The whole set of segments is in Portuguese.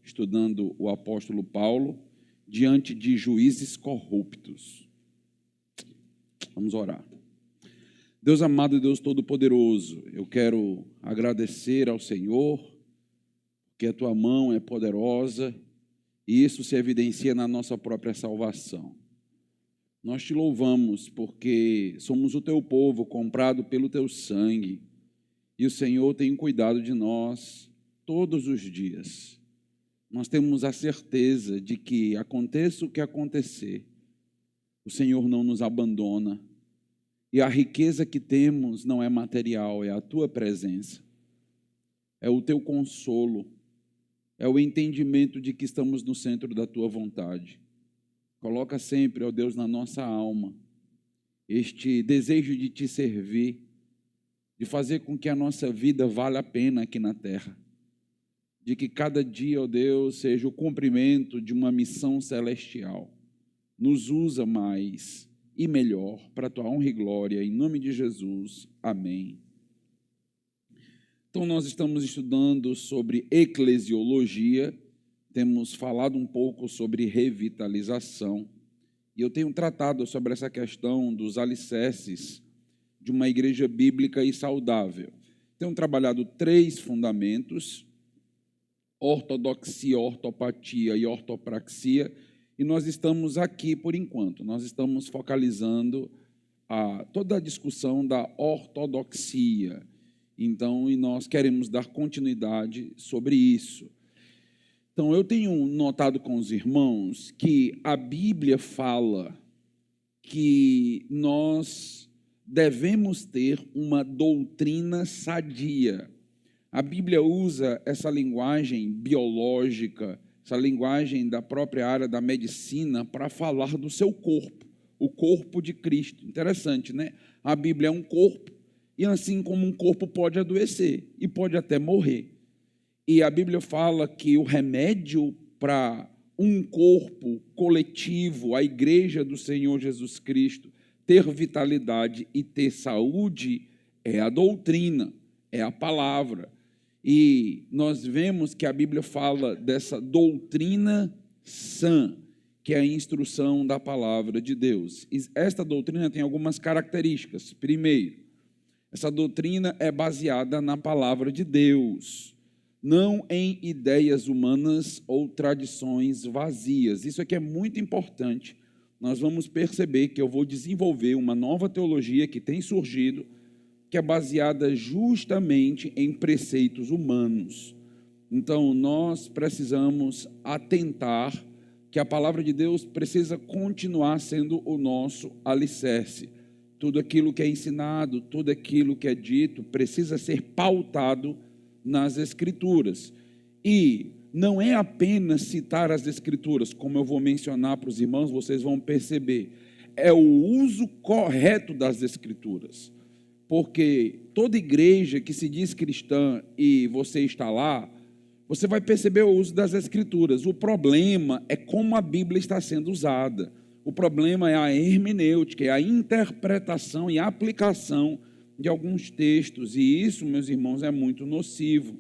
estudando o apóstolo Paulo, diante de juízes corruptos. Vamos orar. Deus amado e Deus todo-poderoso, eu quero agradecer ao Senhor, porque a tua mão é poderosa e isso se evidencia na nossa própria salvação. Nós te louvamos porque somos o teu povo, comprado pelo teu sangue, e o Senhor tem cuidado de nós todos os dias. Nós temos a certeza de que, aconteça o que acontecer, o Senhor não nos abandona. E a riqueza que temos não é material, é a tua presença. É o teu consolo, é o entendimento de que estamos no centro da tua vontade. Coloca sempre, ó Deus, na nossa alma, este desejo de te servir, de fazer com que a nossa vida valha a pena aqui na terra. De que cada dia, ó Deus, seja o cumprimento de uma missão celestial. Nos usa mais e melhor para a tua honra e glória, em nome de Jesus. Amém. Então, nós estamos estudando sobre eclesiologia, temos falado um pouco sobre revitalização, e eu tenho tratado sobre essa questão dos alicerces de uma igreja bíblica e saudável. Tenho trabalhado 3 fundamentos: ortodoxia, ortopatia e ortopraxia, e nós estamos aqui por enquanto. Nós estamos focalizando toda a discussão da ortodoxia. Então, e nós queremos dar continuidade sobre isso. Então, eu tenho notado com os irmãos que a Bíblia fala que nós devemos ter uma doutrina sadia. A Bíblia usa essa linguagem biológica, essa linguagem da própria área da medicina para falar do seu corpo, o corpo de Cristo. Interessante, né? A Bíblia é um corpo, e assim como um corpo pode adoecer e pode até morrer. E a Bíblia fala que o remédio para um corpo coletivo, a igreja do Senhor Jesus Cristo, ter vitalidade e ter saúde é a doutrina, é a palavra. E nós vemos que a Bíblia fala dessa doutrina sã, que é a instrução da palavra de Deus. E esta doutrina tem algumas características. Primeiro, essa doutrina é baseada na palavra de Deus, não em ideias humanas ou tradições vazias. Isso aqui é muito importante. Nós vamos perceber que eu vou desenvolver uma nova teologia que tem surgido, que é baseada justamente em preceitos humanos. Então, nós precisamos atentar que a palavra de Deus precisa continuar sendo o nosso alicerce. Tudo aquilo que é ensinado, tudo aquilo que é dito, precisa ser pautado nas Escrituras. E não é apenas citar as Escrituras, como eu vou mencionar para os irmãos, vocês vão perceber. É o uso correto das Escrituras. Porque toda igreja que se diz cristã e você está lá, você vai perceber o uso das Escrituras. O problema é como a Bíblia está sendo usada. O problema é a hermenêutica, é a interpretação e a aplicação de alguns textos. E isso, meus irmãos, é muito nocivo.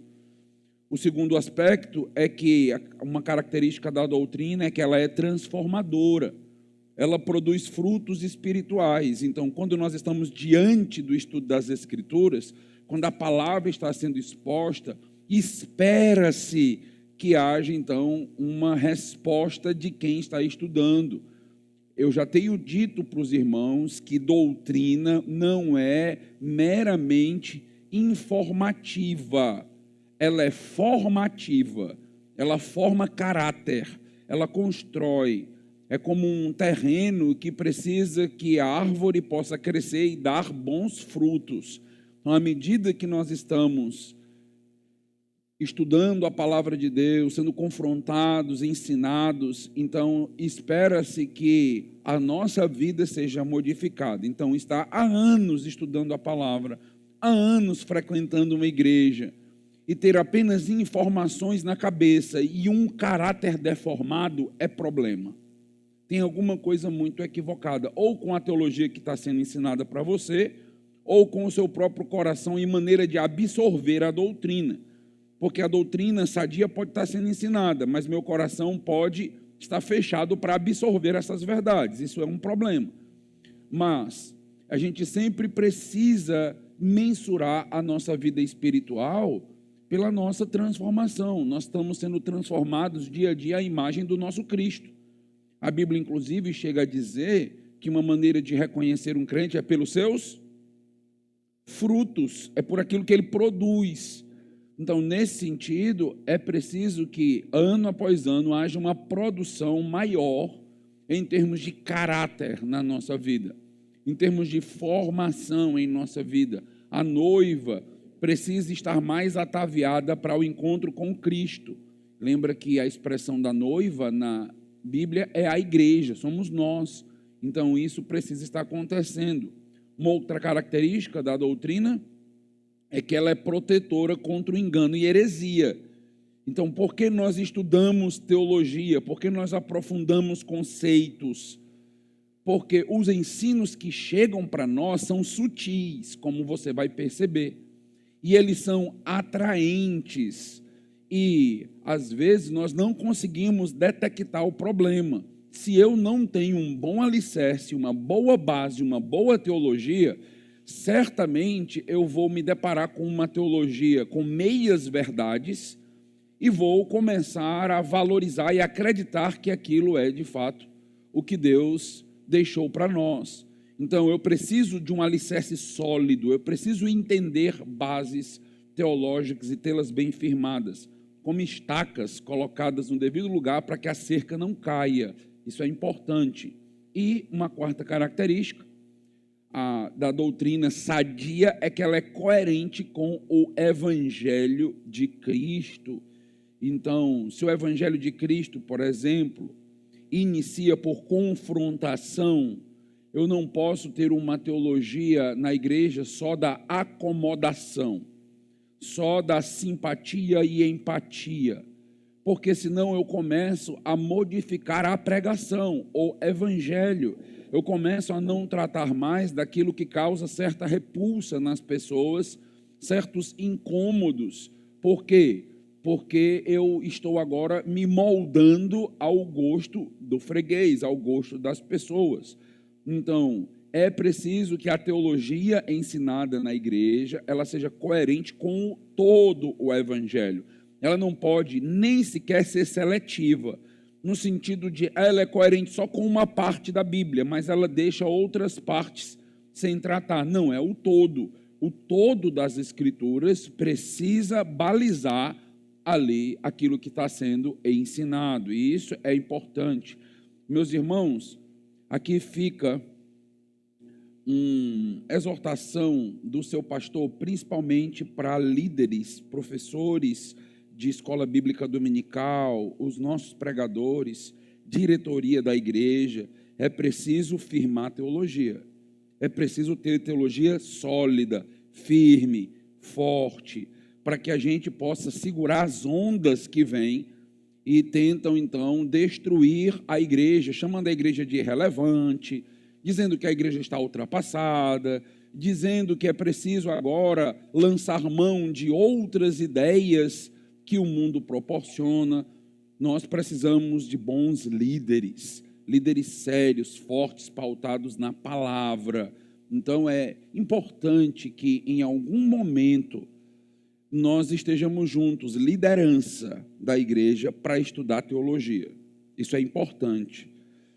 O segundo aspecto é que uma característica da doutrina é que ela é transformadora. Ela produz frutos espirituais. Então, quando nós estamos diante do estudo das Escrituras, quando a palavra está sendo exposta, espera-se que haja, então, uma resposta de quem está estudando. Eu já tenho dito para os irmãos que doutrina não é meramente informativa, ela é formativa, ela forma caráter, ela constrói. É como um terreno que precisa que a árvore possa crescer e dar bons frutos. Então, à medida que nós estamos estudando a palavra de Deus, sendo confrontados, ensinados, então espera-se que a nossa vida seja modificada. Então, está há anos estudando a palavra, há anos frequentando uma igreja, e ter apenas informações na cabeça e um caráter deformado é problema. Tem alguma coisa muito equivocada, ou com a teologia que está sendo ensinada para você, ou com o seu próprio coração e maneira de absorver a doutrina. porque a doutrina sadia pode estar sendo ensinada, mas meu coração pode estar fechado para absorver essas verdades. Isso é um problema. Mas a gente sempre precisa mensurar a nossa vida espiritual pela nossa transformação. Nós estamos sendo transformados dia a dia à imagem do nosso Cristo. A Bíblia, inclusive, chega a dizer que uma maneira de reconhecer um crente é pelos seus frutos, é por aquilo que ele produz. Então, nesse sentido, é preciso que, ano após ano, haja uma produção maior em termos de caráter na nossa vida, em termos de formação em nossa vida. A noiva precisa estar mais ataviada para o encontro com Cristo. Lembra que a expressão da noiva na Bíblia é a igreja, somos nós. Então, isso precisa estar acontecendo. Uma outra característica da doutrina é que ela é protetora contra o engano e heresia. Então, por que nós estudamos teologia? Por que nós aprofundamos conceitos? Porque os ensinos que chegam para nós são sutis, como você vai perceber. E eles são atraentes. E, às vezes, nós não conseguimos detectar o problema. Se eu não tenho um bom alicerce, uma boa base, uma boa teologia, certamente eu vou me deparar com uma teologia com meias verdades e vou começar a valorizar e acreditar que aquilo é, de fato, o que Deus deixou para nós. Então, eu preciso de um alicerce sólido, eu preciso entender bases teológicas e tê-las bem firmadas, como estacas colocadas no devido lugar para que a cerca não caia. Isso é importante. E uma quarta característica da doutrina sadia é que ela é coerente com o Evangelho de Cristo. Então, se o Evangelho de Cristo, por exemplo, inicia por confrontação, eu não posso ter uma teologia na igreja só da acomodação, só da simpatia e empatia, porque senão eu começo a modificar a pregação, o evangelho. Eu começo a não tratar mais daquilo que causa certa repulsa nas pessoas, certos incômodos. Por quê? Porque eu estou agora me moldando ao gosto do freguês, ao gosto das pessoas. Então, é preciso que a teologia ensinada na igreja, ela seja coerente com todo o evangelho. Ela não pode nem sequer ser seletiva, no sentido de ela é coerente só com uma parte da Bíblia, mas ela deixa outras partes sem tratar. Não, é o todo. O todo das Escrituras precisa balizar ali aquilo que está sendo ensinado, e isso é importante. Meus irmãos, aqui fica uma exortação do seu pastor, principalmente para líderes, professores de escola bíblica dominical, os nossos pregadores, diretoria da igreja. É preciso firmar teologia, é preciso ter teologia sólida, firme, forte, para que a gente possa segurar as ondas que vêm e tentam, então, destruir a igreja, chamando a igreja de irrelevante, dizendo que a igreja está ultrapassada, dizendo que é preciso agora lançar mão de outras ideias que o mundo proporciona. Nós precisamos de bons líderes, líderes sérios, fortes, pautados na palavra. Então, é importante que, em algum momento, nós estejamos juntos, liderança da igreja, para estudar teologia. Isso é importante.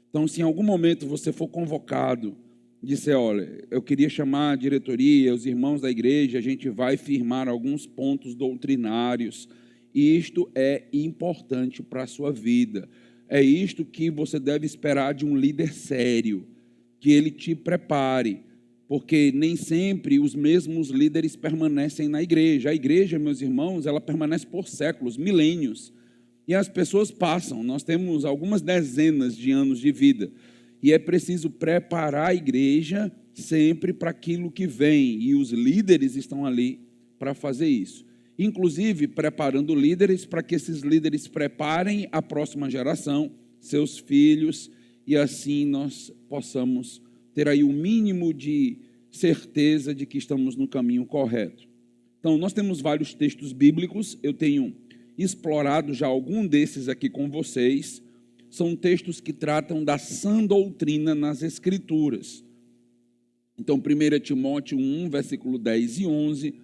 Então, se em algum momento você for convocado, disser, olha, eu queria chamar a diretoria, os irmãos da igreja, a gente vai firmar alguns pontos doutrinários. Isto é importante para a sua vida. É isto que você deve esperar de um líder sério, que ele te prepare, porque nem sempre os mesmos líderes permanecem na igreja. A igreja, meus irmãos, ela permanece por séculos, milênios, e as pessoas passam. Nós temos algumas dezenas de anos de vida, e é preciso preparar a igreja sempre para aquilo que vem, e os líderes estão ali para fazer isso. Inclusive preparando líderes para que esses líderes preparem a próxima geração, seus filhos, e assim nós possamos ter aí o mínimo de certeza de que estamos no caminho correto. Então, nós temos vários textos bíblicos, eu tenho explorado já algum desses aqui com vocês. São textos que tratam da sã doutrina nas Escrituras. Então, 1 Timóteo 1, versículo 10 e 11,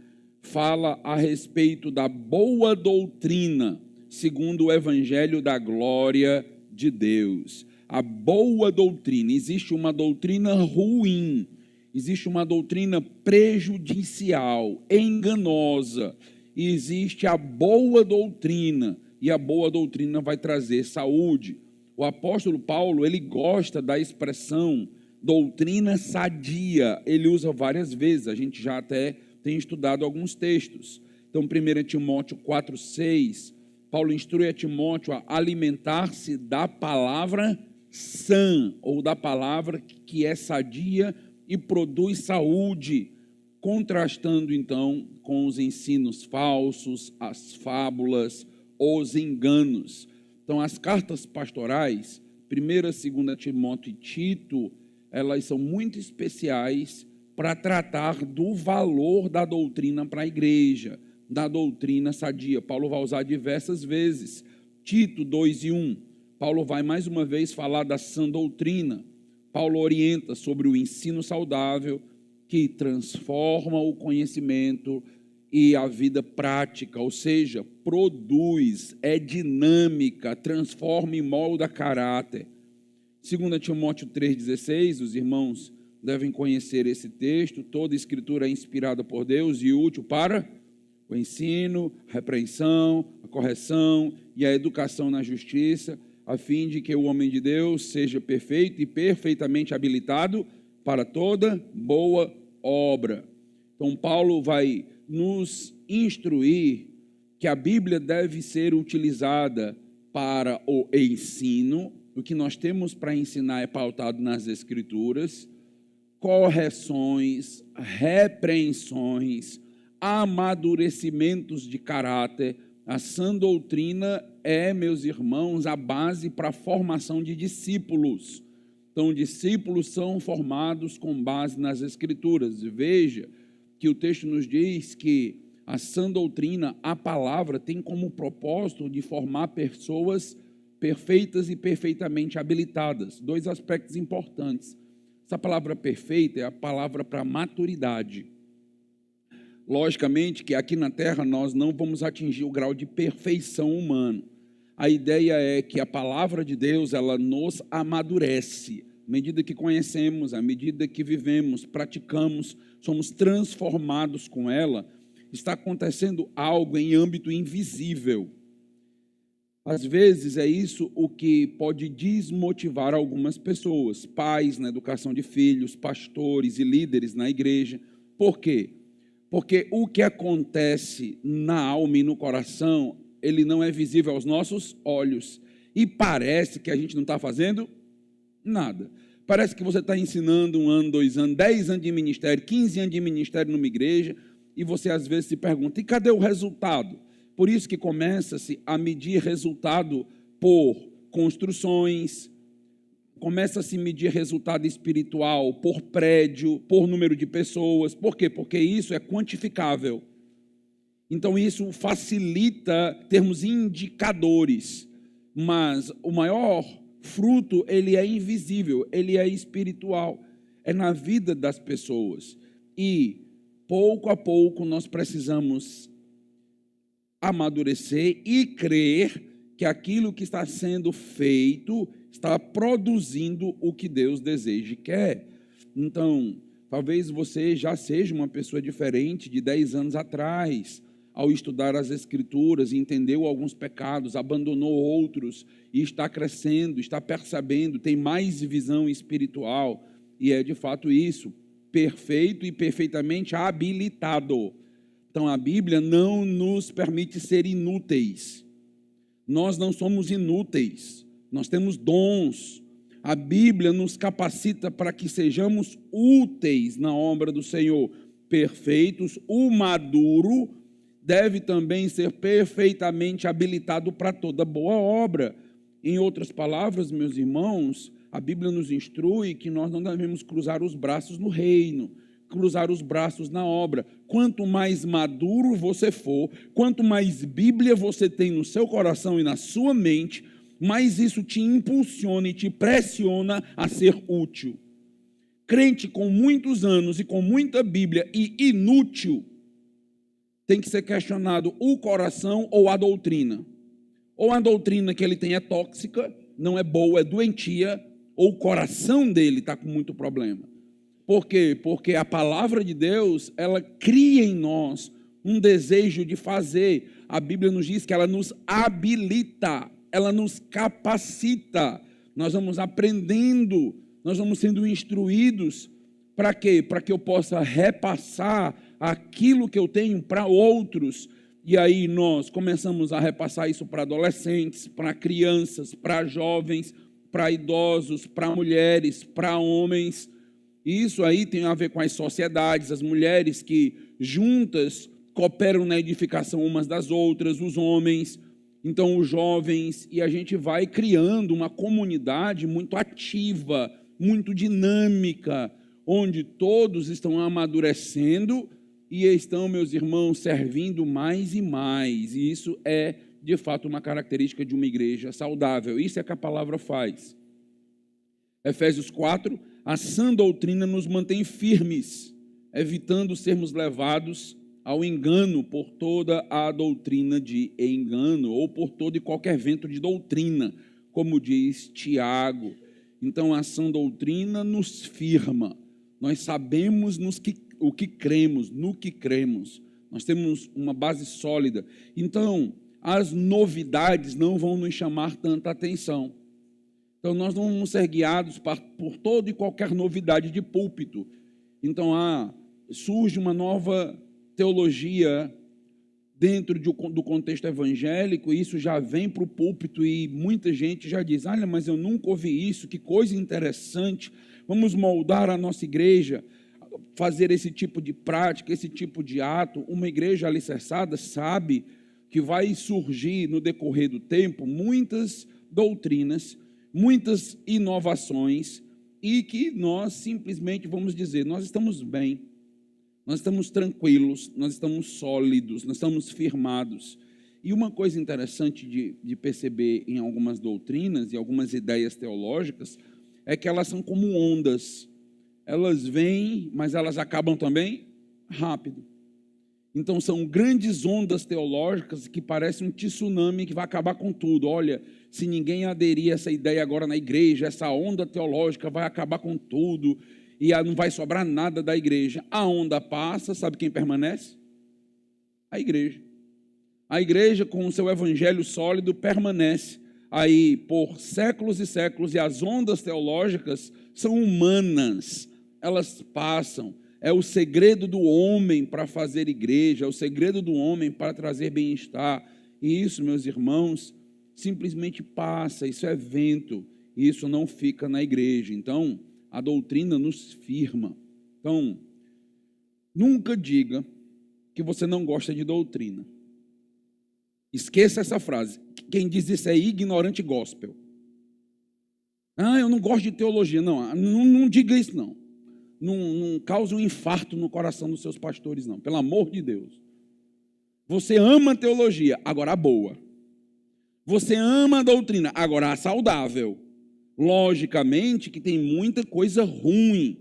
fala a respeito da boa doutrina, segundo o Evangelho da glória de Deus. A boa doutrina. Existe uma doutrina ruim, existe uma doutrina prejudicial, enganosa, e existe a boa doutrina, e a boa doutrina vai trazer saúde. O apóstolo Paulo, ele gosta da expressão doutrina sadia, ele usa várias vezes, a gente já até tem estudado alguns textos. Então, 1 Timóteo 4,6, Paulo instrui a Timóteo a alimentar-se da palavra sã, ou da palavra que é sadia e produz saúde, contrastando então com os ensinos falsos, as fábulas, os enganos. Então, as cartas pastorais, 1ª, 2ª Timóteo e Tito, elas são muito especiais para tratar do valor da doutrina para a igreja, da doutrina sadia. Paulo vai usar diversas vezes. Tito 2:1, Paulo vai mais uma vez falar da sã doutrina. Paulo orienta sobre o ensino saudável que transforma o conhecimento e a vida prática, ou seja, produz, é dinâmica, transforma e molda caráter. 2 Timóteo 3,16, os irmãos devem conhecer esse texto. Toda escritura é inspirada por Deus e útil para o ensino, a repreensão, a correção e a educação na justiça, a fim de que o homem de Deus seja perfeito e perfeitamente habilitado para toda boa obra. Então, Paulo vai nos instruir que a Bíblia deve ser utilizada para o ensino. O que nós temos para ensinar é pautado nas Escrituras, correções, repreensões, amadurecimentos de caráter. A sã doutrina é, meus irmãos, a base para a formação de discípulos. Então, discípulos são formados com base nas Escrituras. Veja que o texto nos diz que a sã doutrina, a palavra, tem como propósito de formar pessoas perfeitas e perfeitamente habilitadas. Dois aspectos importantes. Essa palavra perfeita é a palavra para maturidade. Logicamente que aqui na Terra nós não vamos atingir o grau de perfeição humano. A ideia é que a palavra de Deus, ela nos amadurece. À medida que conhecemos, à medida que vivemos, praticamos, somos transformados com ela, está acontecendo algo em âmbito invisível. Às vezes é isso o que pode desmotivar algumas pessoas, pais na educação de filhos, pastores e líderes na igreja. Por quê? Porque o que acontece na alma e no coração, ele não é visível aos nossos olhos. E parece que a gente não está fazendo nada. Parece que você está ensinando 1 ano, 2 anos, 10 anos de ministério, 15 anos de ministério numa igreja, e você às vezes se pergunta, e cadê o resultado? Por isso que começa-se a medir resultado por construções, começa a se medir resultado espiritual por prédio, por número de pessoas. Por quê? Porque isso é quantificável. Então, isso facilita termos indicadores, mas o maior fruto, ele é invisível, ele é espiritual, é na vida das pessoas. E, pouco a pouco, nós precisamos amadurecer e crer que aquilo que está sendo feito está produzindo o que Deus deseja e quer. Então, talvez você já seja uma pessoa diferente de 10 anos atrás, ao estudar as Escrituras, entendeu alguns pecados, abandonou outros, e está crescendo, está percebendo, tem mais visão espiritual, e é de fato isso, perfeito e perfeitamente habilitado. Então, a Bíblia não nos permite ser inúteis. Nós não somos inúteis, nós temos dons. A Bíblia nos capacita para que sejamos úteis na obra do Senhor, perfeitos. O maduro deve também ser perfeitamente habilitado para toda boa obra. Em outras palavras, meus irmãos, a Bíblia nos instrui que nós não devemos cruzar os braços no reino. cruzar os braços na obra. Quanto mais maduro você for, quanto mais Bíblia você tem no seu coração e na sua mente, mais isso te impulsiona e te pressiona a ser útil. Crente com muitos anos e com muita Bíblia e inútil, tem que ser questionado o coração ou a doutrina. Ou a doutrina que ele tem é tóxica, não é boa, é doentia, ou o coração dele está com muito problema. Por quê? Porque a palavra de Deus, ela cria em nós um desejo de fazer. A Bíblia nos diz que ela nos habilita, ela nos capacita. Nós vamos aprendendo, nós vamos sendo instruídos. Para quê? Para que eu possa repassar aquilo que eu tenho para outros. E aí nós começamos a repassar isso para adolescentes, para crianças, para jovens, para idosos, para mulheres, para homens. E isso aí tem a ver com as sociedades, as mulheres que juntas cooperam na edificação umas das outras, os homens, então os jovens, e a gente vai criando uma comunidade muito ativa, muito dinâmica, onde todos estão amadurecendo e estão, meus irmãos, servindo mais e mais. E isso é, de fato, uma característica de uma igreja saudável. Isso é que a palavra faz. Efésios 4, a sã doutrina nos mantém firmes, evitando sermos levados ao engano por toda a doutrina de engano, ou por todo e qualquer vento de doutrina, como diz Tiago. Então, a sã doutrina nos firma. Nós sabemos o que cremos, no que cremos. Nós temos uma base sólida. Então, as novidades não vão nos chamar tanta atenção. Então, nós não vamos ser guiados por toda e qualquer novidade de púlpito. Então, surge uma nova teologia dentro do contexto evangélico, e isso já vem para o púlpito e muita gente já diz, olha, mas eu nunca ouvi isso, que coisa interessante, vamos moldar a nossa igreja, fazer esse tipo de prática, esse tipo de ato. Uma igreja alicerçada sabe que vai surgir no decorrer do tempo muitas doutrinas, muitas inovações, e que nós simplesmente vamos dizer, nós estamos bem, nós estamos tranquilos, nós estamos sólidos, nós estamos firmados. E uma coisa interessante de perceber em algumas doutrinas e algumas ideias teológicas é que elas são como ondas. Elas vêm, mas elas acabam também rápido. Então são grandes ondas teológicas que parecem um tsunami que vai acabar com tudo. Olha, se ninguém aderir a essa ideia agora na igreja, essa onda teológica vai acabar com tudo e não vai sobrar nada da igreja. A onda passa, sabe quem permanece? A igreja. A igreja, com o seu evangelho sólido, permanece aí por séculos e séculos, e as ondas teológicas são humanas, elas passam. É o segredo do homem para fazer igreja, é o segredo do homem para trazer bem-estar. E isso, meus irmãos, simplesmente passa, isso é vento, e isso não fica na igreja. Então, a doutrina nos firma. Então, nunca diga que você não gosta de doutrina. Esqueça essa frase. Quem diz isso é ignorante gospel. Eu não gosto de teologia. Não diga isso, não. Não cause um infarto no coração dos seus pastores, não. Pelo amor de Deus. Você ama a teologia, agora a boa. Você ama a doutrina, agora a saudável. Logicamente que tem muita coisa ruim.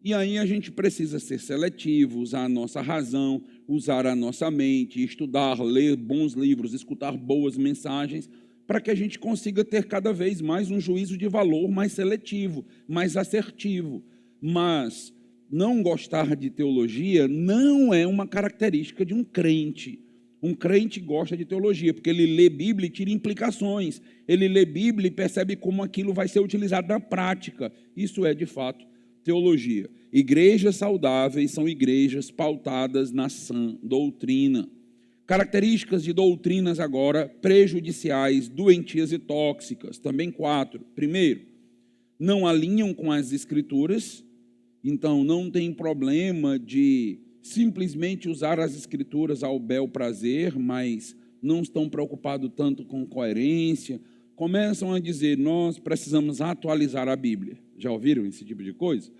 E aí a gente precisa ser seletivo, usar a nossa razão, usar a nossa mente, estudar, ler bons livros, escutar boas mensagens, para que a gente consiga ter cada vez mais um juízo de valor mais seletivo, mais assertivo. Mas não gostar de teologia não é uma característica de um crente. Um crente gosta de teologia, porque ele lê Bíblia e tira implicações. Ele lê Bíblia e percebe como aquilo vai ser utilizado na prática. Isso é, de fato, teologia. Igrejas saudáveis são igrejas pautadas na sã doutrina. Características de doutrinas agora prejudiciais, doentias e tóxicas. Também 4. Primeiro, não alinham com as Escrituras. Então, não tem problema de simplesmente usar as Escrituras ao bel prazer, mas não estão preocupados tanto com coerência. Começam a dizer, nós precisamos atualizar a Bíblia. Já ouviram esse tipo de coisa?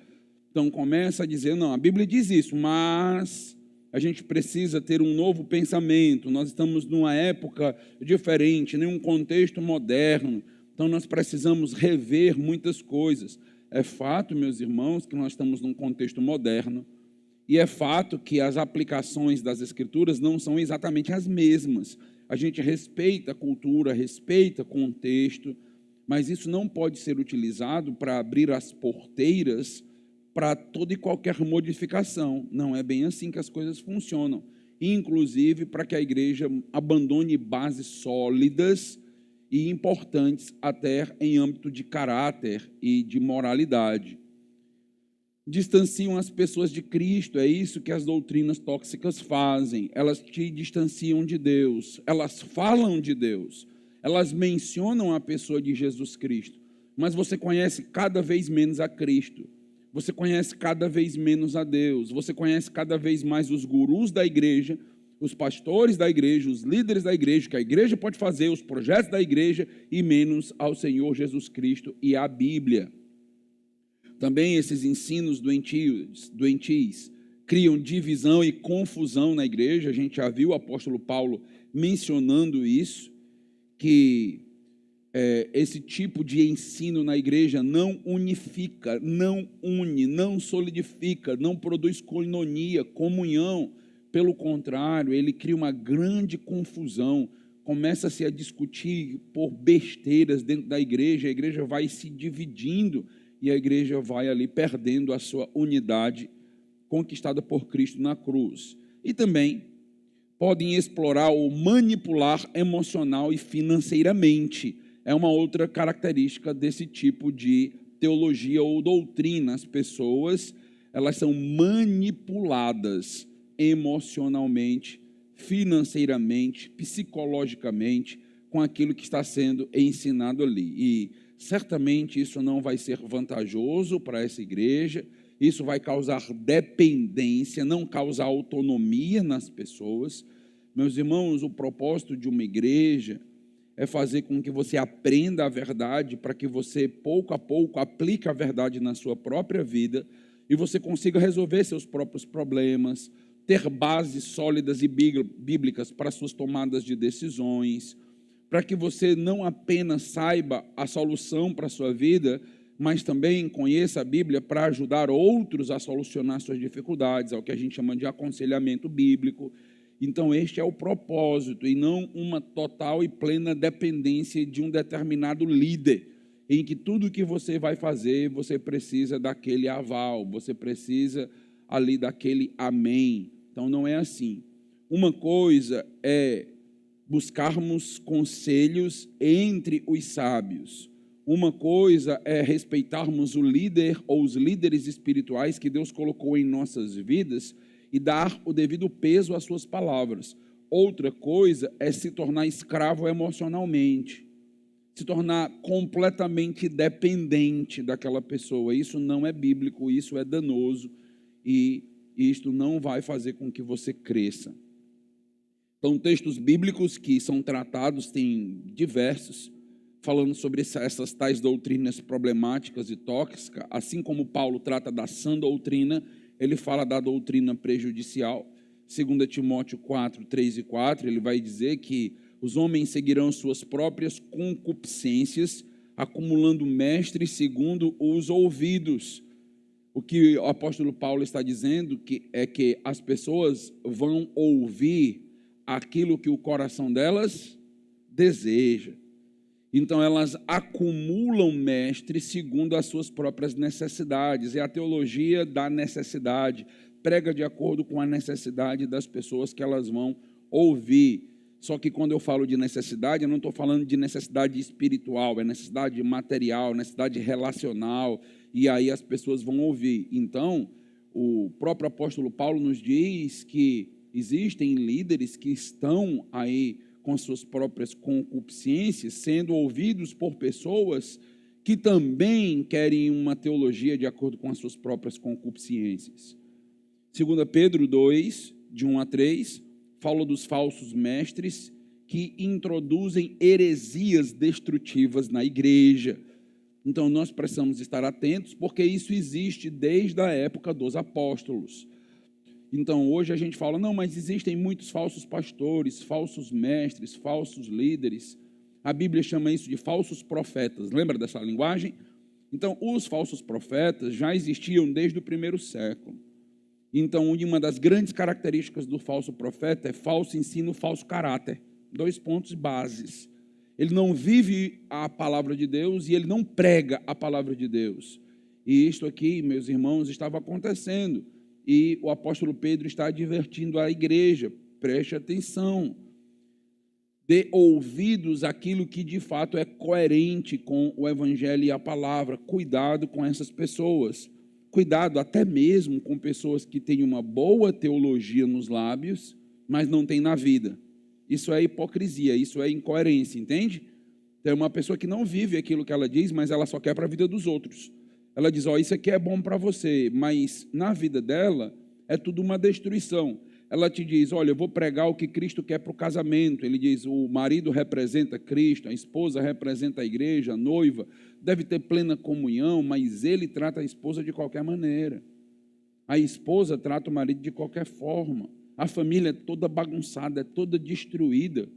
Então começa a dizer, não, a Bíblia diz isso, mas a gente precisa ter um novo pensamento, nós estamos numa época diferente, em um contexto moderno, então nós precisamos rever muitas coisas. É fato, meus irmãos, que nós estamos num contexto moderno, e é fato que as aplicações das Escrituras não são exatamente as mesmas. A gente respeita a cultura, respeita o contexto, mas isso não pode ser utilizado para abrir as porteiras para toda e qualquer modificação. Não é bem assim que as coisas funcionam. Inclusive para que a igreja abandone bases sólidas e importantes até em âmbito de caráter e de moralidade. Distanciam as pessoas de Cristo, é isso que as doutrinas tóxicas fazem. Elas te distanciam de Deus, elas falam de Deus, elas mencionam a pessoa de Jesus Cristo, mas você conhece cada vez menos a Cristo, você conhece cada vez menos a Deus, você conhece cada vez mais os gurus da igreja, os pastores da igreja, os líderes da igreja, que a igreja pode fazer, os projetos da igreja, e menos ao Senhor Jesus Cristo e à Bíblia. Também esses ensinos doentios criam divisão e confusão na igreja. A gente já viu o apóstolo Paulo mencionando isso, que esse tipo de ensino na igreja não unifica, não une, não solidifica, não produz koinonia, comunhão. Pelo contrário, ele cria uma grande confusão. Começa-se a discutir por besteiras dentro da igreja, a igreja vai se dividindo, e a igreja vai ali perdendo a sua unidade conquistada por Cristo na cruz. E também podem explorar ou manipular emocional e financeiramente. É uma outra característica desse tipo de teologia ou doutrina. As pessoas, elas são manipuladas emocionalmente, financeiramente, psicologicamente, com aquilo que está sendo ensinado ali. E certamente isso não vai ser vantajoso para essa igreja, isso vai causar dependência, não causar autonomia nas pessoas. Meus irmãos, o propósito de uma igreja é fazer com que você aprenda a verdade, para que você, pouco a pouco, aplique a verdade na sua própria vida e você consiga resolver seus próprios problemas, ter bases sólidas e bíblicas para suas tomadas de decisões, para que você não apenas saiba a solução para a sua vida, mas também conheça a Bíblia para ajudar outros a solucionar suas dificuldades, é o que a gente chama de aconselhamento bíblico. Então este é o propósito, e não uma total e plena dependência de um determinado líder, em que tudo que você vai fazer, você precisa daquele aval, você precisa ali daquele amém. Então não é assim. Uma coisa é buscarmos conselhos entre os sábios. Uma coisa é respeitarmos o líder ou os líderes espirituais que Deus colocou em nossas vidas e dar o devido peso às suas palavras. Outra coisa é se tornar escravo emocionalmente, se tornar completamente dependente daquela pessoa. Isso não é bíblico, isso é danoso e isto não vai fazer com que você cresça. Então, textos bíblicos que são tratados, tem diversos, falando sobre essas tais doutrinas problemáticas e tóxicas, assim como Paulo trata da sã doutrina, ele fala da doutrina prejudicial. 2 Timóteo 4, 3 e 4, ele vai dizer que os homens seguirão suas próprias concupiscências, acumulando mestres segundo os ouvidos. O que o apóstolo Paulo está dizendo é que as pessoas vão ouvir aquilo que o coração delas deseja. Então elas acumulam mestres segundo as suas próprias necessidades. É a teologia da necessidade, prega de acordo com a necessidade das pessoas que elas vão ouvir. Só que quando eu falo de necessidade, eu não estou falando de necessidade espiritual, é necessidade material, necessidade relacional, e aí as pessoas vão ouvir. Então, o próprio apóstolo Paulo nos diz que existem líderes que estão aí com suas próprias concupiscências, sendo ouvidos por pessoas que também querem uma teologia de acordo com as suas próprias concupiscências. 2 Pedro 2, de 1 a 3, fala dos falsos mestres que introduzem heresias destrutivas na igreja. Então, nós precisamos estar atentos, porque isso existe desde a época dos apóstolos. Então, hoje a gente fala, não, mas existem muitos falsos pastores, falsos mestres, falsos líderes. A Bíblia chama isso de falsos profetas. Lembra dessa linguagem? Então, os falsos profetas já existiam desde o primeiro século. Então, uma das grandes características do falso profeta é falso ensino, falso caráter. 2 pontos bases. Ele não vive a palavra de Deus e ele não prega a palavra de Deus. E isto aqui, meus irmãos, estava acontecendo. E o apóstolo Pedro está advertindo a igreja, preste atenção. Dê ouvidos àquilo que de fato é coerente com o evangelho e a palavra. Cuidado com essas pessoas. Cuidado até mesmo com pessoas que têm uma boa teologia nos lábios, mas não têm na vida. Isso é hipocrisia, isso é incoerência, entende? Tem uma pessoa que não vive aquilo que ela diz, mas ela só quer para a vida dos outros. Ela diz, isso aqui é bom para você, mas na vida dela é tudo uma destruição. Ela te diz, olha, eu vou pregar o que Cristo quer para o casamento. Ele diz, o marido representa Cristo, a esposa representa a igreja, a noiva deve ter plena comunhão, mas ele trata a esposa de qualquer maneira. A esposa trata o marido de qualquer forma. A família é toda bagunçada, é toda destruída.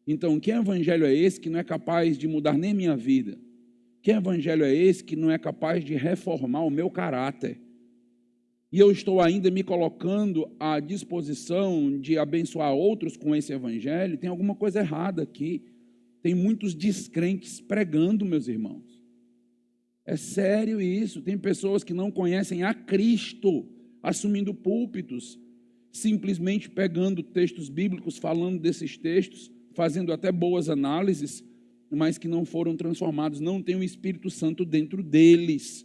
Então, que evangelho é esse que não é capaz de mudar nem minha vida? Que evangelho é esse que não é capaz de reformar o meu caráter? E eu estou ainda me colocando à disposição de abençoar outros com esse evangelho? Tem alguma coisa errada aqui. Tem muitos descrentes pregando, meus irmãos. É sério isso. Tem pessoas que não conhecem a Cristo, assumindo púlpitos, simplesmente pegando textos bíblicos, falando desses textos, fazendo até boas análises, mas que não foram transformados, não tem o Espírito Santo dentro deles.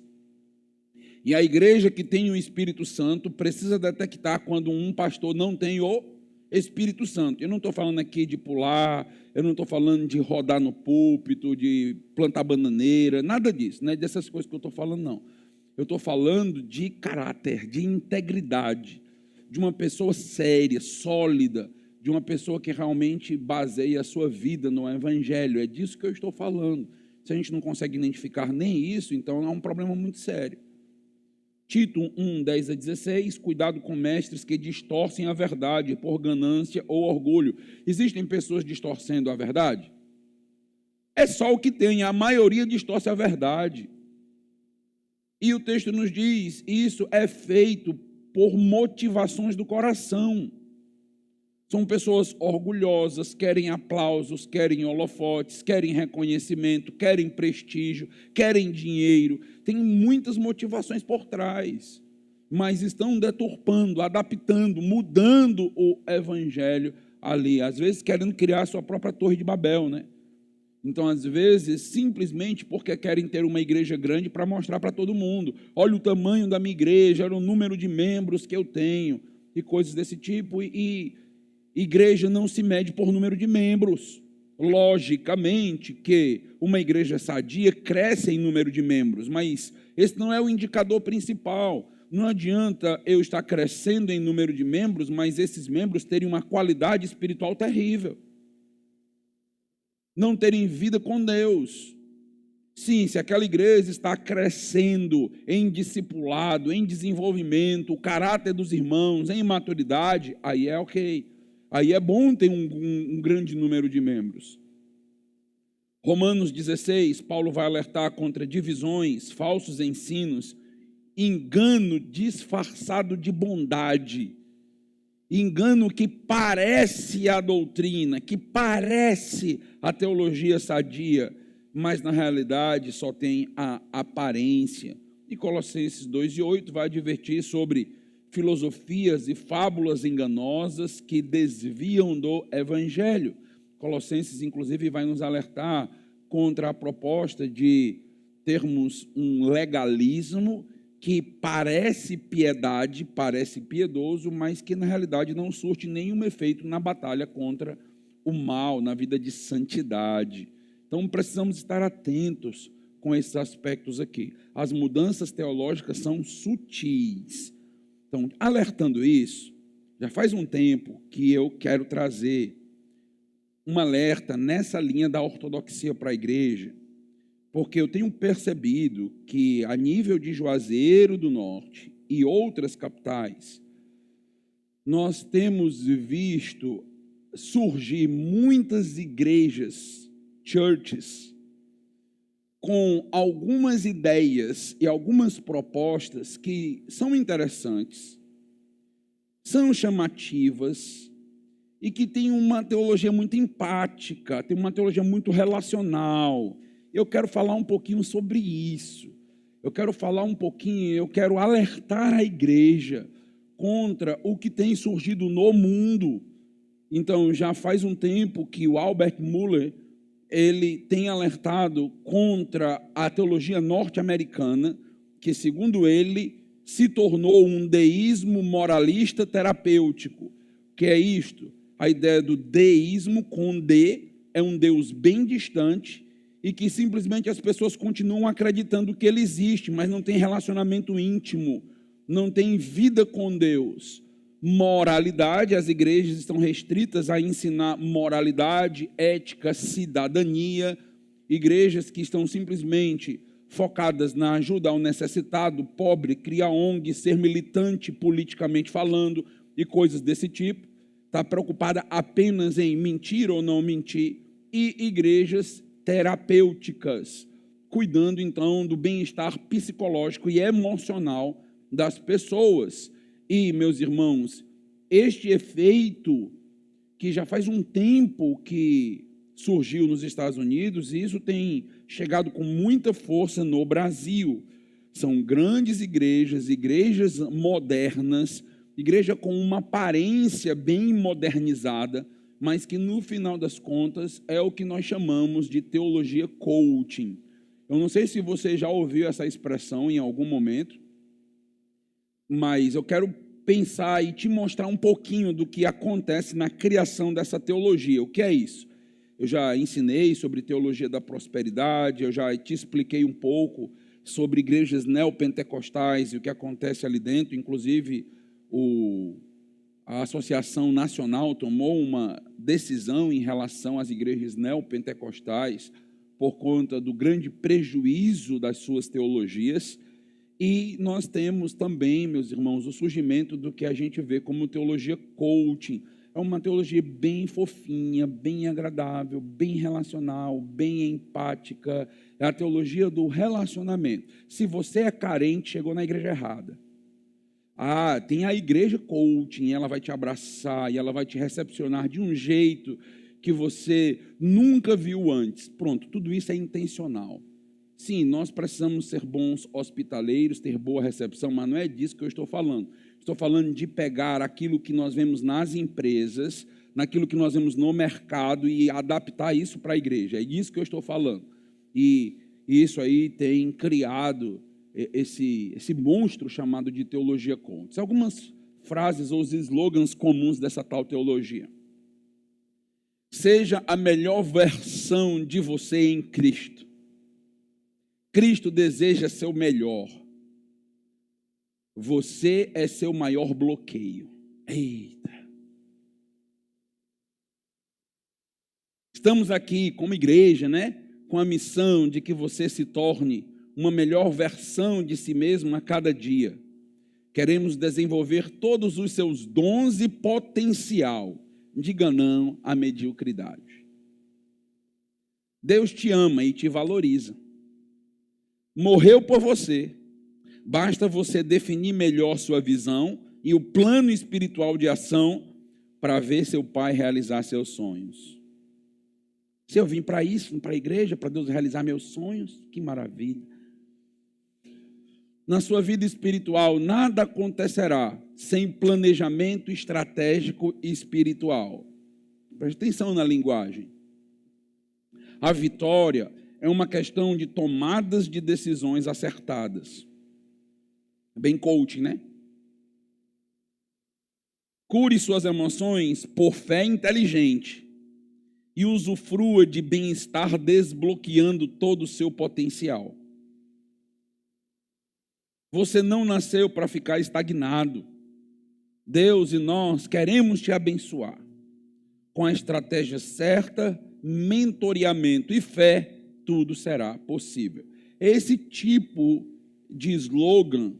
E a igreja que tem o Espírito Santo precisa detectar quando um pastor não tem o Espírito Santo. Eu não estou falando aqui de pular, eu não estou falando de rodar no púlpito, de plantar bananeira, nada disso, não é dessas coisas que eu estou falando, não. Eu estou falando de caráter, de integridade, de uma pessoa séria, sólida, de uma pessoa que realmente baseia a sua vida no evangelho. É disso que eu estou falando. Se a gente não consegue identificar nem isso, então é um problema muito sério. Tito 1, 10 a 16, cuidado com mestres que distorcem a verdade por ganância ou orgulho. Existem pessoas distorcendo a verdade? É só o que tem, a maioria distorce a verdade. E o texto nos diz, isso é feito por motivações do coração. São pessoas orgulhosas, querem aplausos, querem holofotes, querem reconhecimento, querem prestígio, querem dinheiro. Tem muitas motivações por trás, mas estão deturpando, adaptando, mudando o evangelho ali. Às vezes querendo criar a sua própria torre de Babel, né? Então, às vezes, simplesmente porque querem ter uma igreja grande para mostrar para todo mundo. Olha o tamanho da minha igreja, olha o número de membros que eu tenho, e coisas desse tipo. E igreja não se mede por número de membros. Logicamente que uma igreja sadia cresce em número de membros, mas esse não é o indicador principal. Não adianta eu estar crescendo em número de membros, mas esses membros terem uma qualidade espiritual terrível. Não terem vida com Deus. Sim, se aquela igreja está crescendo em discipulado, em desenvolvimento, o caráter dos irmãos, em maturidade, aí é ok. Aí é bom ter um grande número de membros. Romanos 16, Paulo vai alertar contra divisões, falsos ensinos, engano disfarçado de bondade, engano que parece a doutrina, que parece a teologia sadia, mas na realidade só tem a aparência. E Colossenses 2:8 vai advertir sobre filosofias e fábulas enganosas que desviam do evangelho. Colossenses, inclusive, vai nos alertar contra a proposta de termos um legalismo que parece piedade, parece piedoso, mas que na realidade não surte nenhum efeito na batalha contra o mal, na vida de santidade. Então precisamos estar atentos com esses aspectos aqui. As mudanças teológicas são sutis. Então, alertando isso, já faz um tempo que eu quero trazer um alerta nessa linha da ortodoxia para a igreja, porque eu tenho percebido que, a nível de Juazeiro do Norte e outras capitais, nós temos visto surgir muitas igrejas, churches, com algumas ideias e algumas propostas que são interessantes, são chamativas e que têm uma teologia muito empática, tem uma teologia muito relacional. Eu quero falar um pouquinho sobre isso. Eu quero alertar a igreja contra o que tem surgido no mundo. Então, já faz um tempo que o Albert Muller, ele tem alertado contra a teologia norte-americana, que, segundo ele, se tornou um deísmo moralista terapêutico. Que é isto? A ideia do deísmo com D, é um Deus bem distante, e que simplesmente as pessoas continuam acreditando que ele existe, mas não tem relacionamento íntimo, não tem vida com Deus. Moralidade, as igrejas estão restritas a ensinar moralidade, ética, cidadania. Igrejas que estão simplesmente focadas na ajuda ao necessitado, pobre, criar ONG, ser militante politicamente falando e coisas desse tipo. Está preocupada apenas em mentir ou não mentir. E igrejas terapêuticas, cuidando então do bem-estar psicológico e emocional das pessoas. E, meus irmãos, este efeito que já faz um tempo que surgiu nos Estados Unidos, e isso tem chegado com muita força no Brasil. São grandes igrejas, igrejas modernas, igreja com uma aparência bem modernizada, mas que no final das contas é o que nós chamamos de teologia coaching. Eu não sei se você já ouviu essa expressão em algum momento, mas eu quero pensar e te mostrar um pouquinho do que acontece na criação dessa teologia. O que é isso? Eu já ensinei sobre teologia da prosperidade, eu já te expliquei um pouco sobre igrejas neopentecostais e o que acontece ali dentro. Inclusive, a Associação Nacional tomou uma decisão em relação às igrejas neopentecostais por conta do grande prejuízo das suas teologias. E nós temos também, meus irmãos, o surgimento do que a gente vê como teologia coaching. É uma teologia bem fofinha, bem agradável, bem relacional, bem empática. É a teologia do relacionamento. Se você é carente, chegou na igreja errada. Tem a igreja coaching, ela vai te abraçar e ela vai te recepcionar de um jeito que você nunca viu antes. Pronto, tudo isso é intencional. Sim, nós precisamos ser bons hospitaleiros, ter boa recepção, mas não é disso que eu estou falando. Estou falando de pegar aquilo que nós vemos nas empresas, naquilo que nós vemos no mercado e adaptar isso para a igreja. É disso que eu estou falando. E isso aí tem criado esse monstro chamado de teologia coaching. Algumas frases ou os slogans comuns dessa tal teologia. Seja a melhor versão de você em Cristo. Cristo deseja ser o melhor. Você é seu maior bloqueio. Eita! Estamos aqui como igreja, com a missão de que você se torne uma melhor versão de si mesmo a cada dia. Queremos desenvolver todos os seus dons e potencial. Diga não à mediocridade. Deus te ama e te valoriza. Morreu por você. Basta você definir melhor sua visão e o plano espiritual de ação para ver seu Pai realizar seus sonhos. Se eu vim para isso, para a igreja, para Deus realizar meus sonhos, que maravilha. Na sua vida espiritual, nada acontecerá sem planejamento estratégico e espiritual. Preste atenção na linguagem. A vitória é uma questão de tomadas de decisões acertadas. Bem coaching, Cure suas emoções por fé inteligente e usufrua de bem-estar desbloqueando todo o seu potencial. Você não nasceu para ficar estagnado. Deus e nós queremos te abençoar. Com a estratégia certa, mentoreamento e fé, tudo será possível. Esse tipo de slogan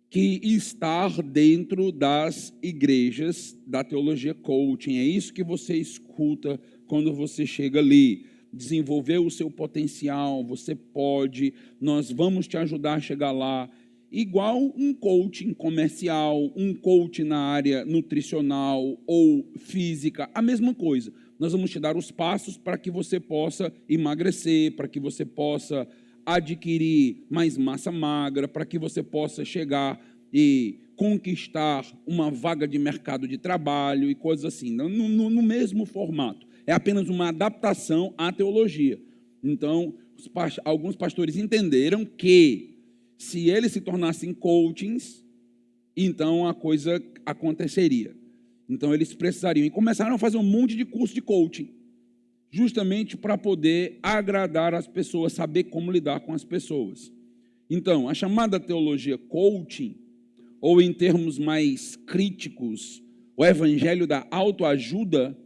que está dentro das igrejas da teologia coaching, é isso que você escuta quando você chega ali. Desenvolver o seu potencial, você pode, nós vamos te ajudar a chegar lá. Igual um coaching comercial, um coaching na área nutricional ou física, a mesma coisa. Nós vamos te dar os passos para que você possa emagrecer, para que você possa adquirir mais massa magra, para que você possa chegar e conquistar uma vaga de mercado de trabalho e coisas assim, no mesmo formato. É apenas uma adaptação à teologia. Então, alguns pastores entenderam que se eles se tornassem coachings, então a coisa aconteceria. Então, eles precisariam. E começaram a fazer um monte de curso de coaching, justamente para poder agradar as pessoas, saber como lidar com as pessoas. Então, a chamada teologia coaching, ou em termos mais críticos, o evangelho da autoajuda,